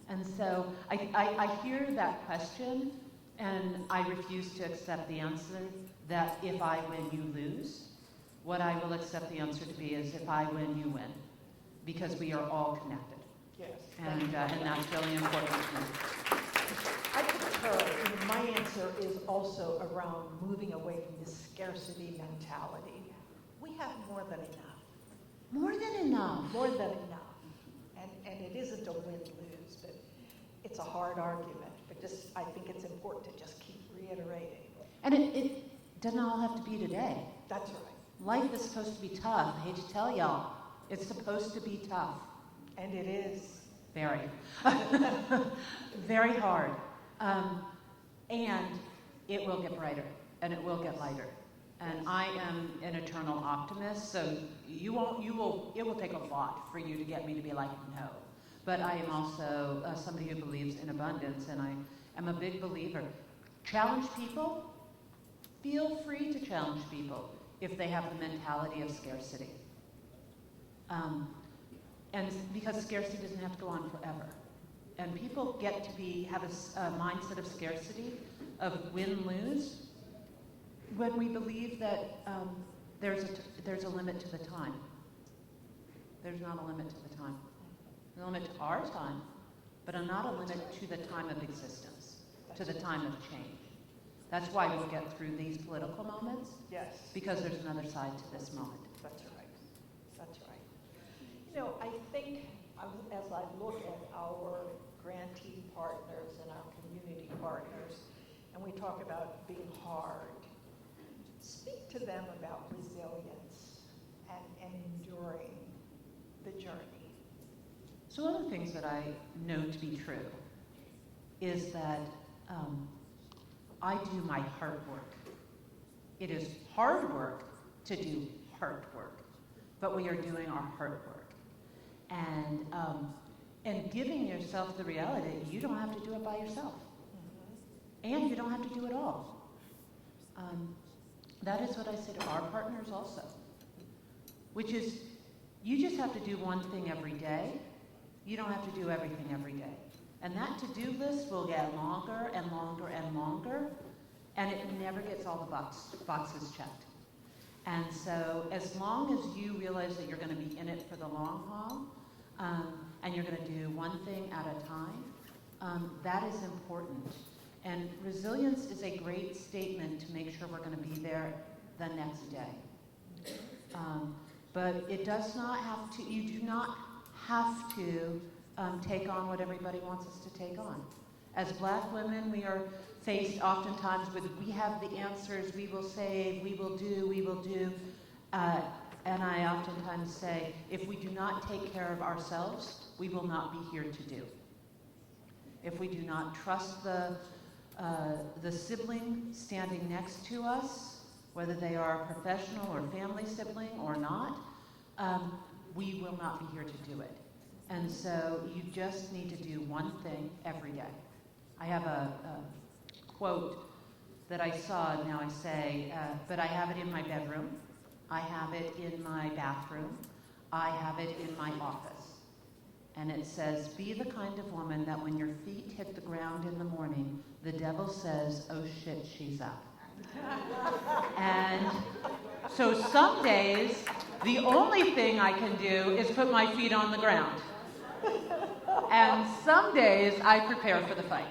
D: And so I hear that question, and I refuse to accept the answer that if I win, you lose. What I will accept the answer to be is if I win, you win, because we are all connected.
C: Yes.
D: And that's really important to me.
C: I concur. My answer is also around moving away from the scarcity mentality. We have more than enough.
D: More than enough.
C: More than enough. And it isn't a win-lose, but it's a hard argument. But just, I think it's important to just keep reiterating.
D: And it doesn't all have to be today.
C: That's right.
D: Life is supposed to be tough. I hate to tell y'all. It's supposed to be tough.
C: And it is.
D: Very. Very hard. And it will get brighter. And it will get lighter. And I am an eternal optimist, so it will take a lot for you to get me to be like, no. But I am also somebody who believes in abundance, and I am a big believer. Challenge people. Feel free to challenge people if they have the mentality of scarcity. And because scarcity doesn't have to go on forever. And people get to have a mindset of scarcity, of win-lose, when we believe that there's a limit to the time. There's not a limit to the time. There's a limit to our time, but not a limit to the time of existence, to the time of change. That's why we'll get through these political moments.
C: Yes.
D: Because there's another side to this moment.
C: That's right. That's right. You know, I think as I look at our grantee partners and our community partners, and we talk about being hard, speak to them about resilience and enduring the journey.
D: So one of the things that I know to be true is that I do my hard work. It is hard work to do hard work, but we are doing our hard work. And giving yourself the reality that you don't have to do it by yourself. And you don't have to do it all. That is what I say to our partners also, which is you just have to do one thing every day. You don't have to do everything every day. And that to-do list will get longer and longer and longer, and it never gets all the boxes checked. And so as long as you realize that you're going to be in it for the long haul, and you're going to do one thing at a time, that is important. And resilience is a great statement to make sure we're going to be there the next day. But it does not have to, you do not have to take on what everybody wants us to take on. As Black women, we are faced oftentimes with, we have the answers, we will save, we will do. And I oftentimes say, if we do not take care of ourselves, we will not be here to do. If we do not trust the sibling standing next to us, whether they are a professional or family sibling or not, we will not be here to do it. And so you just need to do one thing every day. I have a quote that I saw, and now I say, but I have it in my bedroom, I have it in my bathroom, I have it in my office. And it says, be the kind of woman that when your feet hit the ground in the morning, the devil says, oh shit, she's up. And so some days, the only thing I can do is put my feet on the ground. And some days, I prepare for the fight.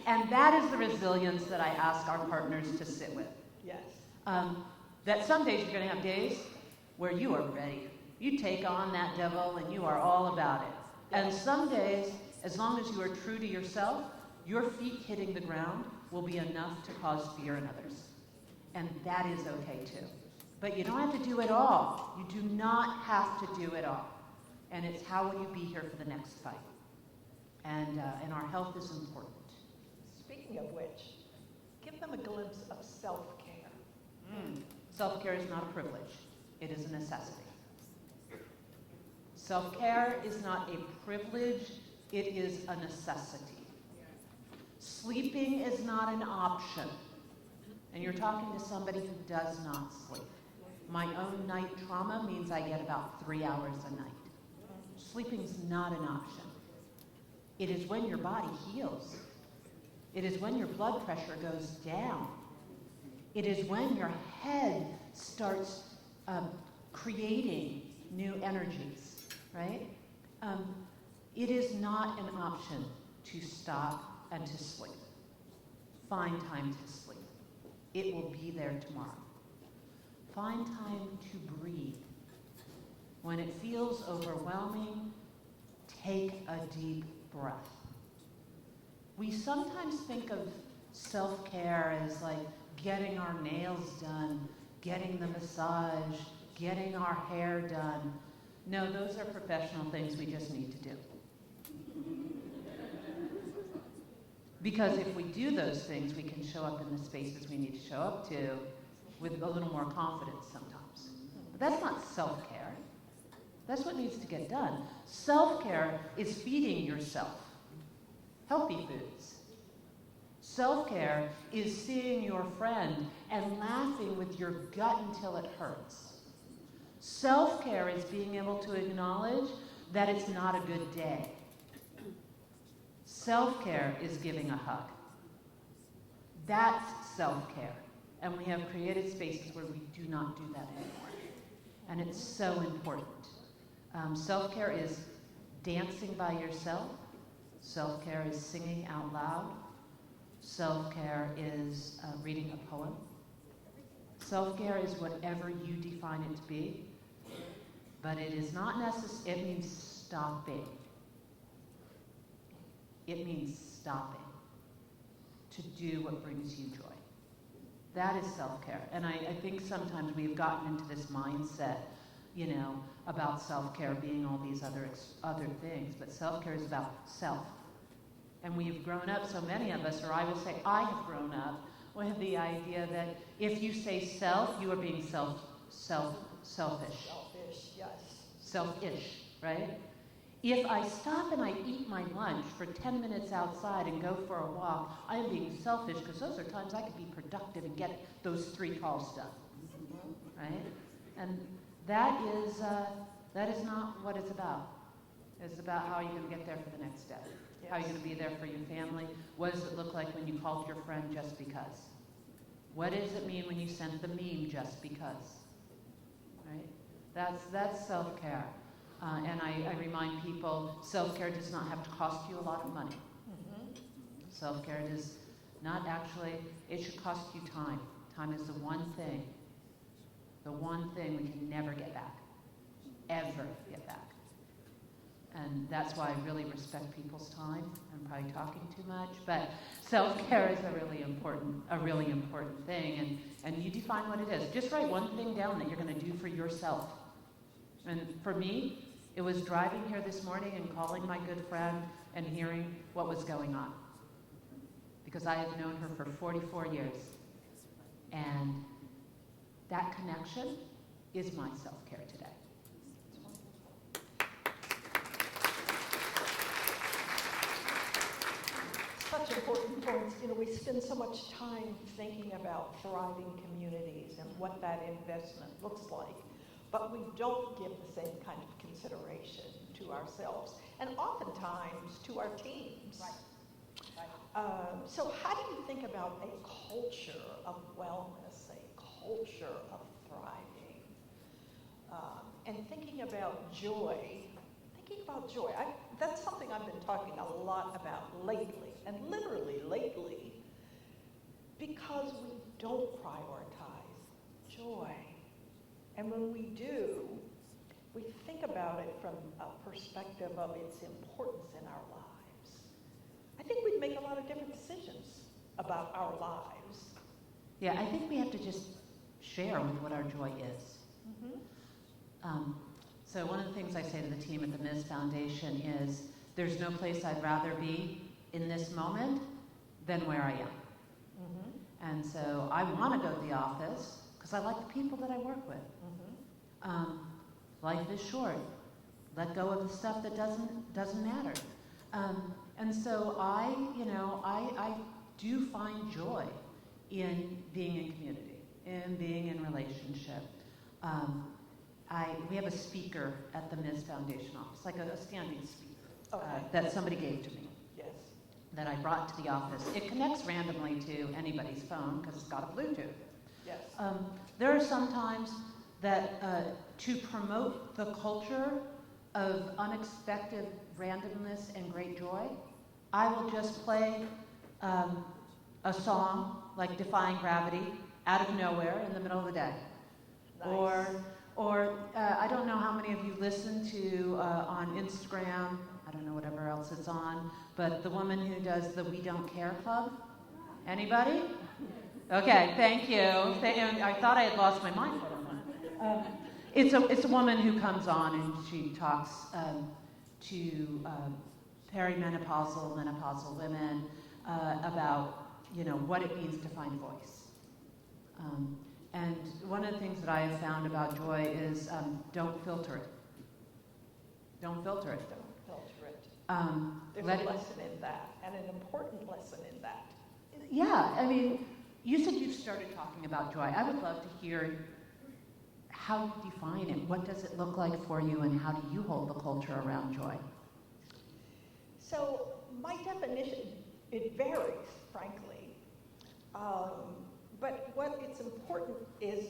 D: And that is the resilience that I ask our partners to sit with.
C: Yes.
D: That some days you're going to have days where you are ready. You take on that devil and you are all about it. And some days, as long as you are true to yourself, your feet hitting the ground will be enough to cause fear in others. And that is okay too. But you don't have to do it all. You do not have to do it all. And it's how will you be here for the next fight. And our health is important.
C: Speaking of which, give them a glimpse of self-care.
D: Self-care is not a privilege. It is a necessity. Self-care is not a privilege. It is a necessity. Sleeping is not an option. And you're talking to somebody who does not sleep. My own night trauma means I get about 3 hours a night. Sleeping's not an option. It is when your body heals. It is when your blood pressure goes down. It is when your head starts creating new energies, right? It is not an option to stop and to sleep. Find time to sleep. It will be there tomorrow. Find time to breathe. When it feels overwhelming, take a deep breath. We sometimes think of self-care as like getting our nails done, getting the massage, getting our hair done. No, those are professional things we just need to do. Because if we do those things, we can show up in the spaces we need to show up to with a little more confidence sometimes. But that's not self-care. That's what needs to get done. Self-care is feeding yourself healthy foods. Self-care is seeing your friend and laughing with your gut until it hurts. Self-care is being able to acknowledge that it's not a good day. Self-care is giving a hug. That's self-care. And we have created spaces where we do not do that anymore. And it's so important. Self-care is dancing by yourself. Self-care is singing out loud. Self-care is reading a poem. Self-care is whatever you define it to be. But it is not necessary. It means stopping. It means stopping to do what brings you joy. That is self-care. And I think sometimes we've gotten into this mindset, about self-care being all these other things. But self-care is about self. And we've grown up, so many of us, or I will say I have grown up, with the idea that if you say self, you are being selfish.
C: Selfish, yes.
D: Selfish, right? If I stop and I eat my lunch for 10 minutes outside and go for a walk, I am being selfish because those are times I could be productive and get those 3 calls done, right? And that is not what it's about. It's about how you're going to get there for the next step. Yes. How you're going to be there for your family. What does it look like when you called your friend just because? What does it mean when you sent the meme just because? Right? That's self-care. And I remind people, self-care does not have to cost you a lot of money. Mm-hmm. Self-care does not actually, it should cost you time. Time is the one thing we can never get back. Ever get back. And that's why I really respect people's time. I'm probably talking too much, but self-care is a really important thing. And you define what it is. Just write one thing down that you're going to do for yourself. And for me, it was driving here this morning and calling my good friend and hearing what was going on. Because I have known her for 44 years. And that connection is my self-care today.
C: Such important points. We spend so much time thinking about thriving communities and what that investment looks like, but we don't give the same kind of consideration to ourselves and oftentimes to our teams.
A: Right.
C: So how do you think about a culture of wellness, a culture of thriving, and thinking about joy? That's something I've been talking a lot about lately, and literally lately, because we don't prioritize joy. And when we do, we think about it from a perspective of its importance in our lives. I think we'd make a lot of different decisions about our lives.
D: Yeah, I think we have to just share with what our joy is. Mm-hmm. So one of the things I say to the team at the Ms. Foundation is, there's no place I'd rather be in this moment than where I am. Mm-hmm. And so I want to go to the office because I like the people that I work with. Mm-hmm. Life is short. Let go of the stuff that doesn't matter. And so I do find joy in being in community, in being in relationship. We have a speaker at the Ms. Foundation office, like a standing speaker, that somebody gave to me.
C: Yes.
D: That I brought to the office. It connects randomly to anybody's phone because it's got a Bluetooth.
C: Yes.
D: There are some times that to promote the culture of unexpected randomness and great joy, I will just play a song like Defying Gravity out of nowhere in the middle of the day.
C: Nice.
D: Or I don't know how many of you listen to on Instagram, I don't know whatever else it's on, but the woman who does the We Don't Care Club. Anybody? Okay, thank you. I thought I had lost my mind for a moment. It's a woman who comes on and she talks to perimenopausal, menopausal women about what it means to find voice. And one of the things that I have found about joy is don't filter it. Don't filter it.
C: Don't filter it. There's
D: Let
C: a
D: it,
C: lesson in that, and an important lesson in that.
D: yeah, I mean, you said you started talking about joy. I would love to hear how you define it. What does it look like for you, and how do you hold the culture around joy?
C: So my definition, it varies, frankly. But what it's important is,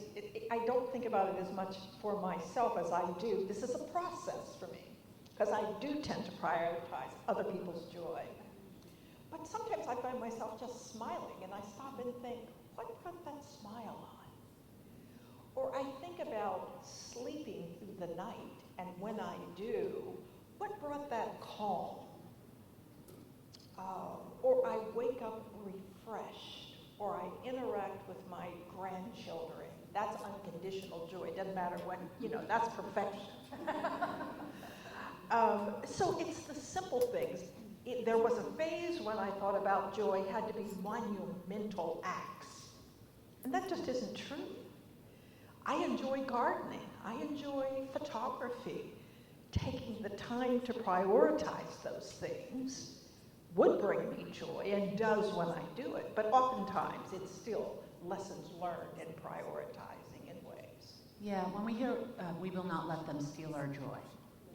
C: I don't think about it as much for myself as I do. This is a process for me, because I do tend to prioritize other people's joy. But sometimes I find myself just smiling, and I stop and think, what put that smile on? Or I think about sleeping through the night, and when I do, what brought that calm? Or I wake up refreshed, or I interact with my grandchildren. That's unconditional joy. It doesn't matter when, that's perfection. So it's the simple things. There was a phase when I thought about joy had to be monumental acts. And that just isn't true. I enjoy gardening. I enjoy photography. Taking the time to prioritize those things would bring me joy, and does when I do it. But oftentimes it's still lessons learned in prioritizing in ways.
D: Yeah, when we hear we will not let them steal our joy,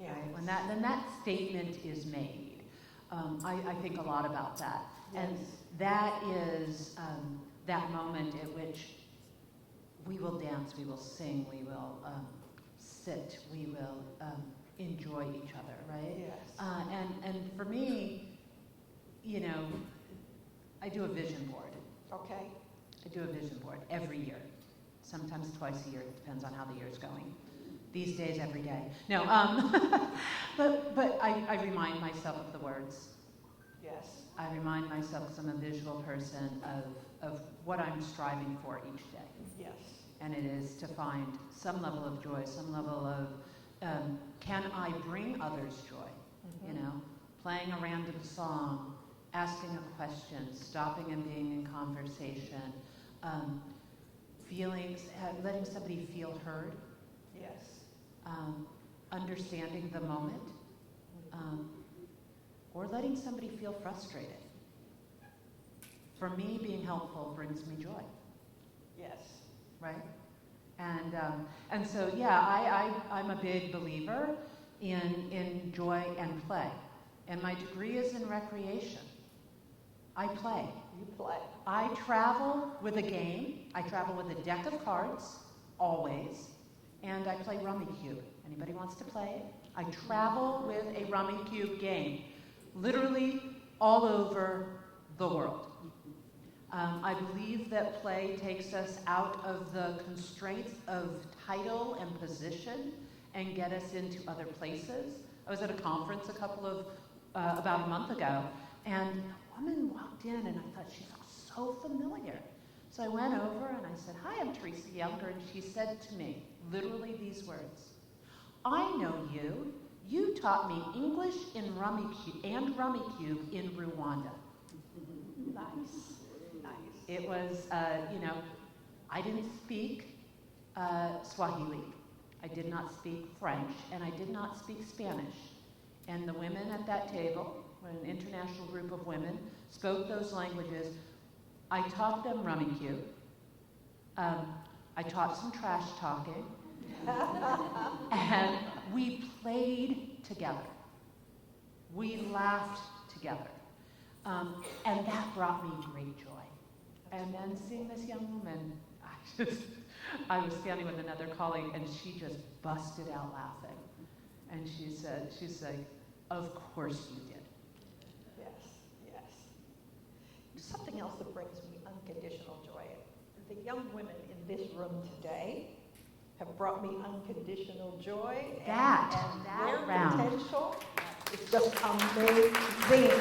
C: Yes.
D: right? When that statement is made, I think a lot about that.
C: Yes.
D: And that is that moment at which we will dance, we will sing, we will sit, we will enjoy each other, right?
C: Yes.
D: And for me, I do a vision board.
C: Okay.
D: I do a vision board every year, sometimes twice a year. It depends on how the year's going. These days, every day. No, but I remind myself of the words.
C: Yes.
D: I remind myself, because I'm a visual person, of what I'm striving for each day.
C: Yes.
D: And it is to find some level of joy, some level of, can I bring others joy?
C: Mm-hmm.
D: Playing a random song, asking a question, stopping and being in conversation, letting somebody feel heard,
C: Yes.
D: understanding the moment, or letting somebody feel frustrated. For me, being helpful brings me joy,
C: Yes.
D: right? And so, yeah, I'm a big believer in joy and play. And my degree is in recreation. I play.
C: You play.
D: I travel with a game. I travel with a deck of cards, always. And I play Rummy Cube. Anybody wants to play it? I travel with a Rummy Cube game, literally all over the world. I believe that play takes us out of the constraints of title and position and get us into other places. I was at a conference about a month ago, and a woman walked in, and I thought, she looked so familiar. So I went over and I said, "Hi, I'm Teresa Younger," and she said to me, literally these words, "I know you. You taught me English and Rummy Cube in Rwanda."
C: Nice.
D: It was, I didn't speak Swahili. I did not speak French, and I did not speak Spanish. And the women at that table, an international group of women, spoke those languages. I taught them Rummy Cube. I taught some trash talking. And we played together. We laughed together. And that brought me great joy. And then seeing this young woman, I was standing with another colleague, and she just busted out laughing. And she's like, of course you did.
C: Yes, yes. Something else that brings me unconditional joy. The young women in this room today have brought me unconditional joy. And their potential is just amazing.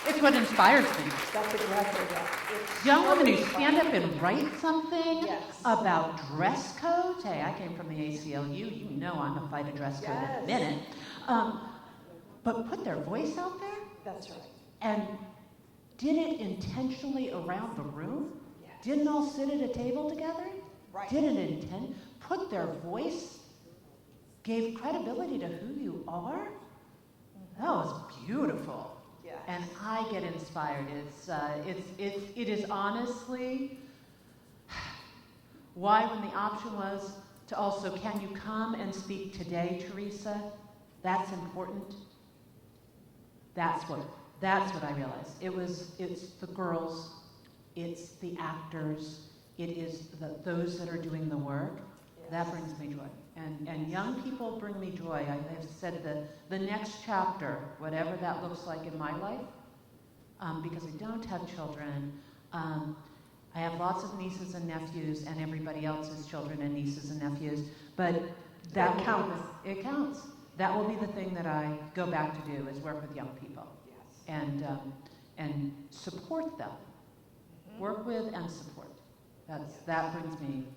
D: It's what inspires me.
C: That's exactly right. It's
D: Young
C: so
D: women who
C: inspiring.
D: stand up and write something
C: Yes.
D: about dress codes. Hey, I came from the ACLU. You know I'm going to fight a dress code in a
C: Yes.
D: minute. But put their voice out there
C: That's right.
D: and did it intentionally around the room.
C: Yes.
D: Didn't all sit at a table together.
C: Right.
D: Didn't intend. Put their voice. Gave credibility to who you are. That was beautiful.
C: Yes.
D: And I get inspired. It is honestly why, when the option was to also, can you come and speak today, Teresa? That's important. That's what I realized. It's the girls, it's the actors, it is those that are doing the work.
C: Yes.
D: That brings me joy. And young people bring me joy. I've said the next chapter, whatever that looks like in my life, because I don't have children, I have lots of nieces and nephews, and everybody else's children and nieces and nephews, but that counts. It counts. That will be the thing that I go back to do, is work with young people.
C: Yes.
D: And support them. Work with and support. That brings me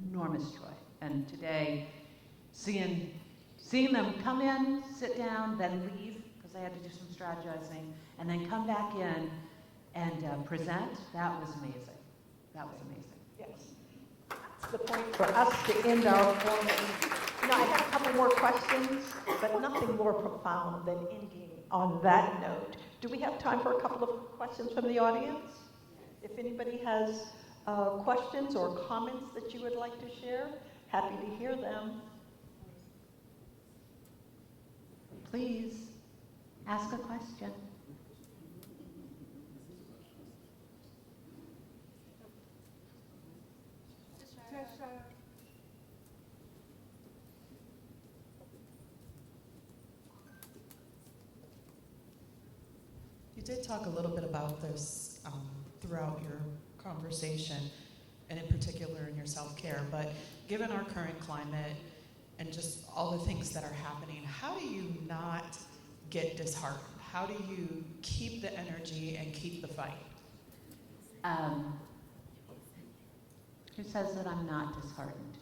D: enormous joy. And today, seeing them come in, sit down, then leave, because I had to do some strategizing, and then come back in and present, that was amazing. That was amazing.
C: Yes. That's the point for us to end our forum. I have a couple more questions, but nothing more profound than ending on that note. Do we have time for a couple of questions from the audience? If anybody has questions or comments that you would like to share, happy to hear them.
D: Please, ask a question.
E: You did talk a little bit about this throughout your conversation, and in particular in your self-care, but given our current climate and just all the things that are happening, how do you not get disheartened? How do you keep the energy and keep the fight?
D: Who says that I'm not disheartened?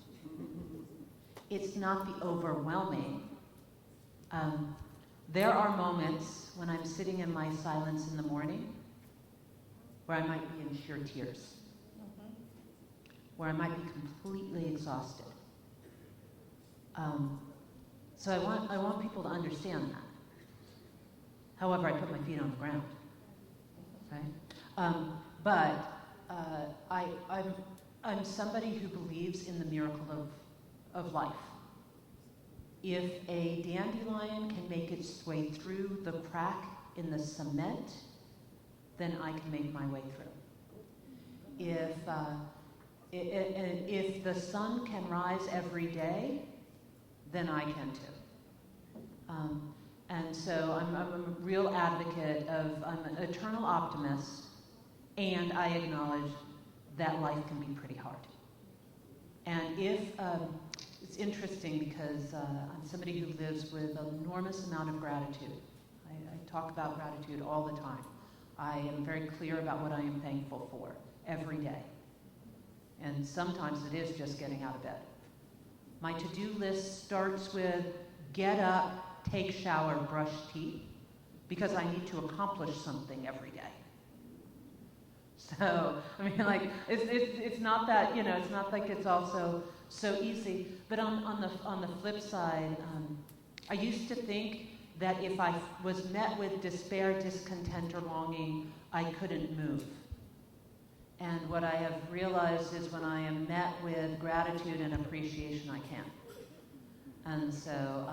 D: It's not the overwhelming. There are moments when I'm sitting in my silence in the morning where I might be in sheer tears, where I might be completely exhausted. So I want people to understand that. However, I put my feet on the ground. Okay? But I'm somebody who believes in the miracle of life. If a dandelion can make its way through the crack in the cement, then I can make my way through. If the sun can rise every day, then I can too. And so I'm a real advocate I'm an eternal optimist, and I acknowledge that life can be pretty hard. And it's interesting because I'm somebody who lives with an enormous amount of gratitude. I talk about gratitude all the time. I am very clear about what I am thankful for every day. And sometimes it is just getting out of bed. My to-do list starts with get up, take shower, brush teeth, because I need to accomplish something every day. So, I mean, like, it's not that, it's not like it's also so easy. But on the flip side, I used to think that if I was met with despair, discontent, or longing, I couldn't move. And what I have realized is when I am met with gratitude and appreciation, I can. And so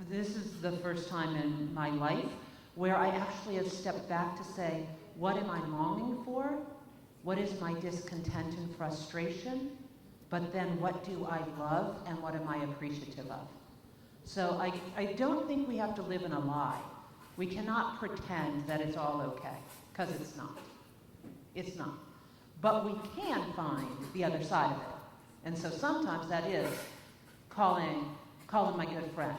D: this is the first time in my life where I actually have stepped back to say, what am I longing for? what is my discontent and frustration, but then what do I love and what am I appreciative of? So I don't think we have to live in a lie. We cannot pretend that it's all okay, because it's not. It's not. But we can find the other side of it. And so sometimes that is calling my good friend.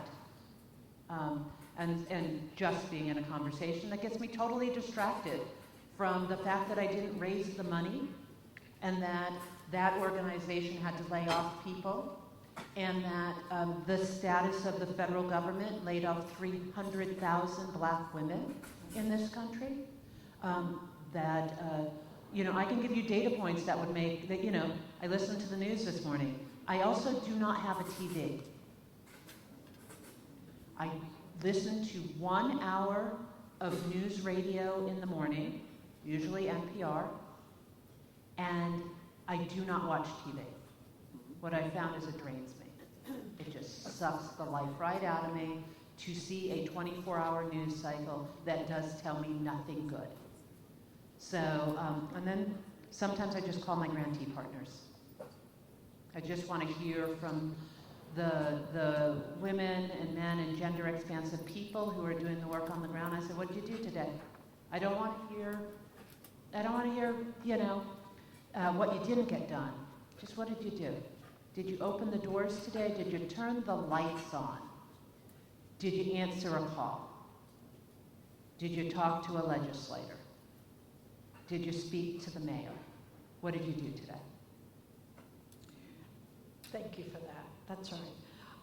D: And just being in a conversation that gets me totally distracted from the fact that I didn't raise the money and that organization had to lay off people and that the status of the federal government laid off 300,000 black women in this country. I can give you data points that would make that, I listened to the news this morning. I also do not have a TV. I listen to 1 hour of news radio in the morning, usually NPR, and I do not watch TV. What I found is it drains me. It just sucks the life right out of me to see a 24-hour news cycle that does tell me nothing good. So, and then sometimes I just call my grantee partners. I just want to hear from the women and men and gender expansive people who are doing the work on the ground. I said, what did you do today? I don't want to hear, what you didn't get done. Just what did you do? Did you open the doors today? Did you turn the lights on? Did you answer a call? Did you talk to a legislator? Did you speak to the mayor? What did you do today?
C: Thank you for that. That's right.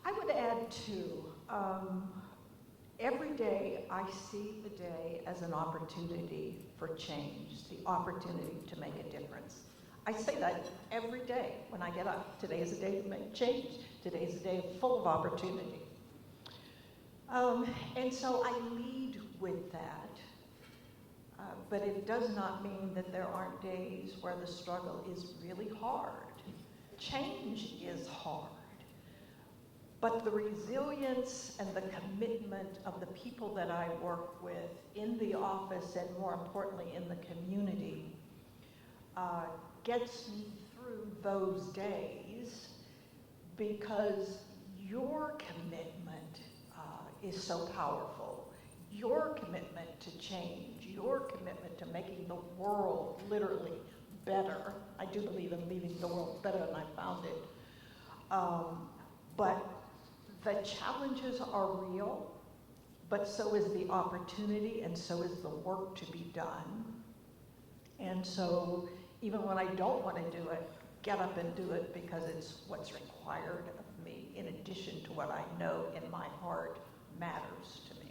C: I would add too, every day I see the day as an opportunity for change, the opportunity to make a difference. I say that every day when I get up. Today is a day to make change. Today is a day full of opportunity. And so I lead with that. But it does not mean that there aren't days where the struggle is really hard. Change is hard. But the resilience and the commitment of the people that I work with in the office and more importantly in the community gets me through those days because your commitment is so powerful. Your commitment to change, your commitment to making the world literally better. I do believe in leaving the world better than I found it. But the challenges are real, but so is the opportunity and so is the work to be done. And so even when I don't want to do it, get up and do it because it's what's required of me in addition to what I know in my heart matters to me.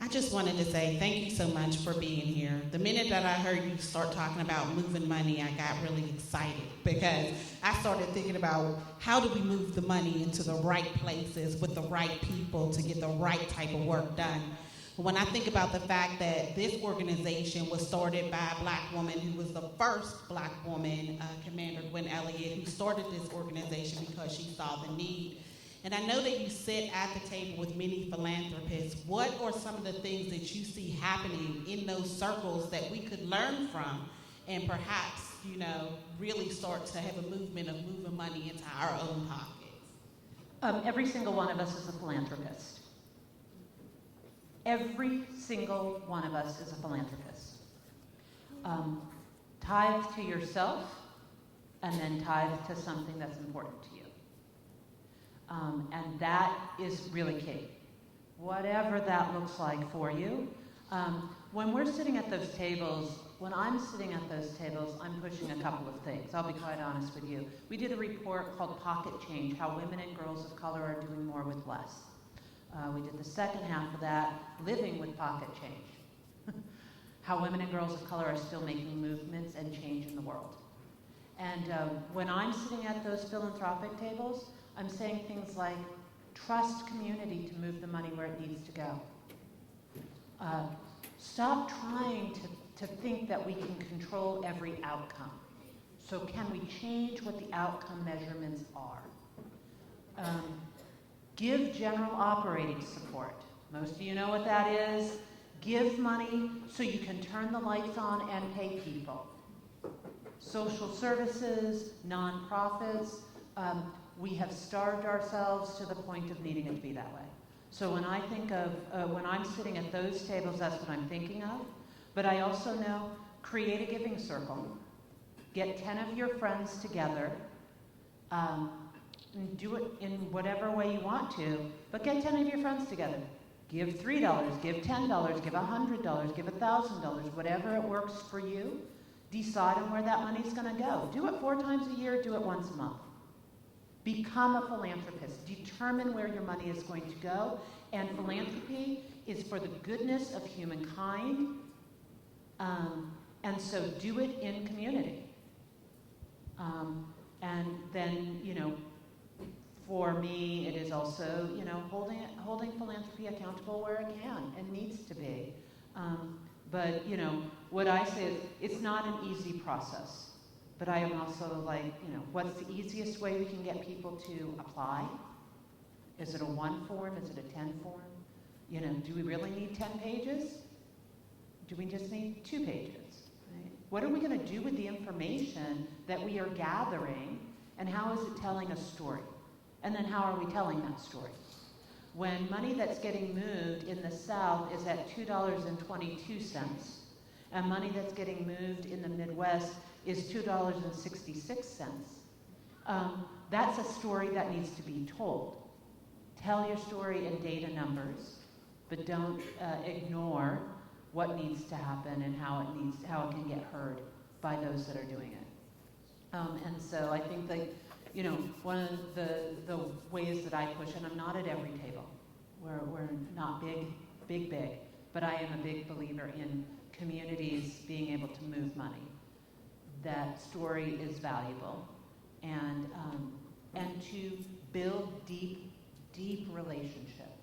F: I just wanted to say thank you so much for being here. The minute that I heard you start talking about moving money, I got really excited because I started thinking about how do we move the money into the right places with the right people to get the right type of work done. When I think about the fact that this organization was started by a black woman who was the first black woman, Commander Gwen Elliott, who started this organization because she saw the need. And I know that you sit at the table with many philanthropists. What are some of the things that you see happening in those circles that we could learn from and perhaps, really start to have a movement of moving money into our own pockets?
D: Every single one of us is a philanthropist. Every single one of us is a philanthropist. Tithe to yourself and then tithe to something that's important to you. And that is really key. Whatever that looks like for you. When we're sitting at those tables, when I'm sitting at those tables, I'm pushing a couple of things. I'll be quite honest with you. We did a report called Pocket Change, how women and girls of color are doing more with less. We did the second half of that, Living with Pocket Change. How women and girls of color are still making movements and change in the world. And when I'm sitting at those philanthropic tables, I'm saying things like, trust community to move the money where it needs to go. Stop trying to think that we can control every outcome. So can we change what the outcome measurements are? Give general operating support. Most of you know what that is. Give money so you can turn the lights on and pay people. Social services, nonprofits, we have starved ourselves to the point of needing it to be that way. So when I think of, when I'm sitting at those tables, that's what I'm thinking of. But I also know, create a giving circle. Get 10 of your friends together. And do it in whatever way you want to, but get 10 of your friends together. Give $3, give $10, give $100, give $1,000, whatever it works for you. Decide on where that money's going to go. Do it 4 times a year, do it once a month. Become a philanthropist. Determine where your money is going to go. And philanthropy is for the goodness of humankind. And so do it in community. And then, for me, it is also, holding philanthropy accountable where it can and needs to be. But, what I say is it's not an easy process. But I am also like, what's the easiest way we can get people to apply? Is it a 1 form? Is it a 10 form? Do we really need 10 pages? Do we just need 2 pages? Right? What are we going to do with the information that we are gathering, and how is it telling a story? And then how are we telling that story? When money that's getting moved in the South is at $2.22, and money that's getting moved in the Midwest is $2.66, that's a story that needs to be told. Tell your story in data numbers, but don't ignore what needs to happen and how it can get heard by those that are doing it. And so I think that, one of the ways that I push, and I'm not at every table, we're not big, but I am a big believer in communities being able to move money. That story is valuable, and to build deep relationship,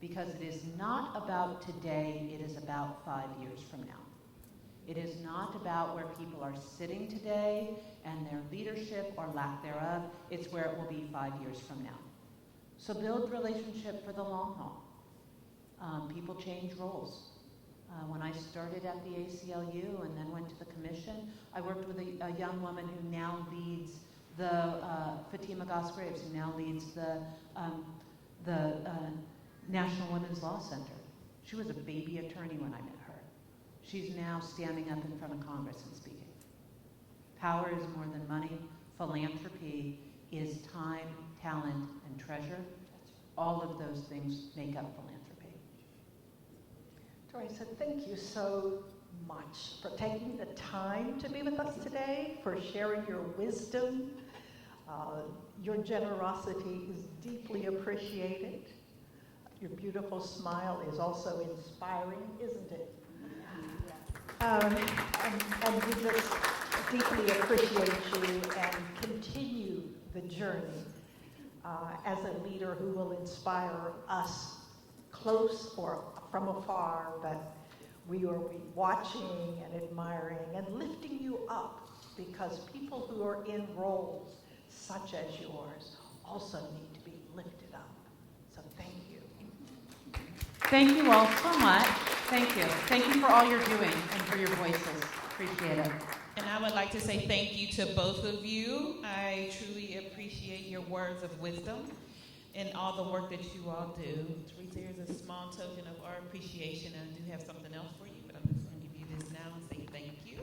D: because it is not about today, it is about 5 years from now. It is not about where people are sitting today and their leadership or lack thereof. It's where it will be 5 years from now. So build relationship for the long haul. People change roles. When I started at the ACLU and then went to the commission, I worked with a young woman who now leads Fatima Goss-Graves, who now leads the National Women's Law Center. She was a baby attorney when I met her. She's now standing up in front of Congress and speaking. Power is more than money. Philanthropy is time, talent, and treasure. All of those things make up philanthropy.
C: Teresa, thank you so much for taking the time to be with us today, for sharing your wisdom. Your generosity is deeply appreciated. Your beautiful smile is also inspiring, isn't it? And we just deeply appreciate you and continue the journey as a leader who will inspire us close or from afar, but we are watching and admiring and lifting you up, because people who are in roles such as yours also need to be lifted up. So thank you.
D: Thank you all so much. Thank you. Thank you for all you're doing and for your voices. Appreciate it.
F: And I would like to say thank you to both of you. I truly appreciate your words of wisdom and all the work that you all do. Teresa, here's a small token of our appreciation, and I do have something else for you, but I'm just going to give you this now and say thank you.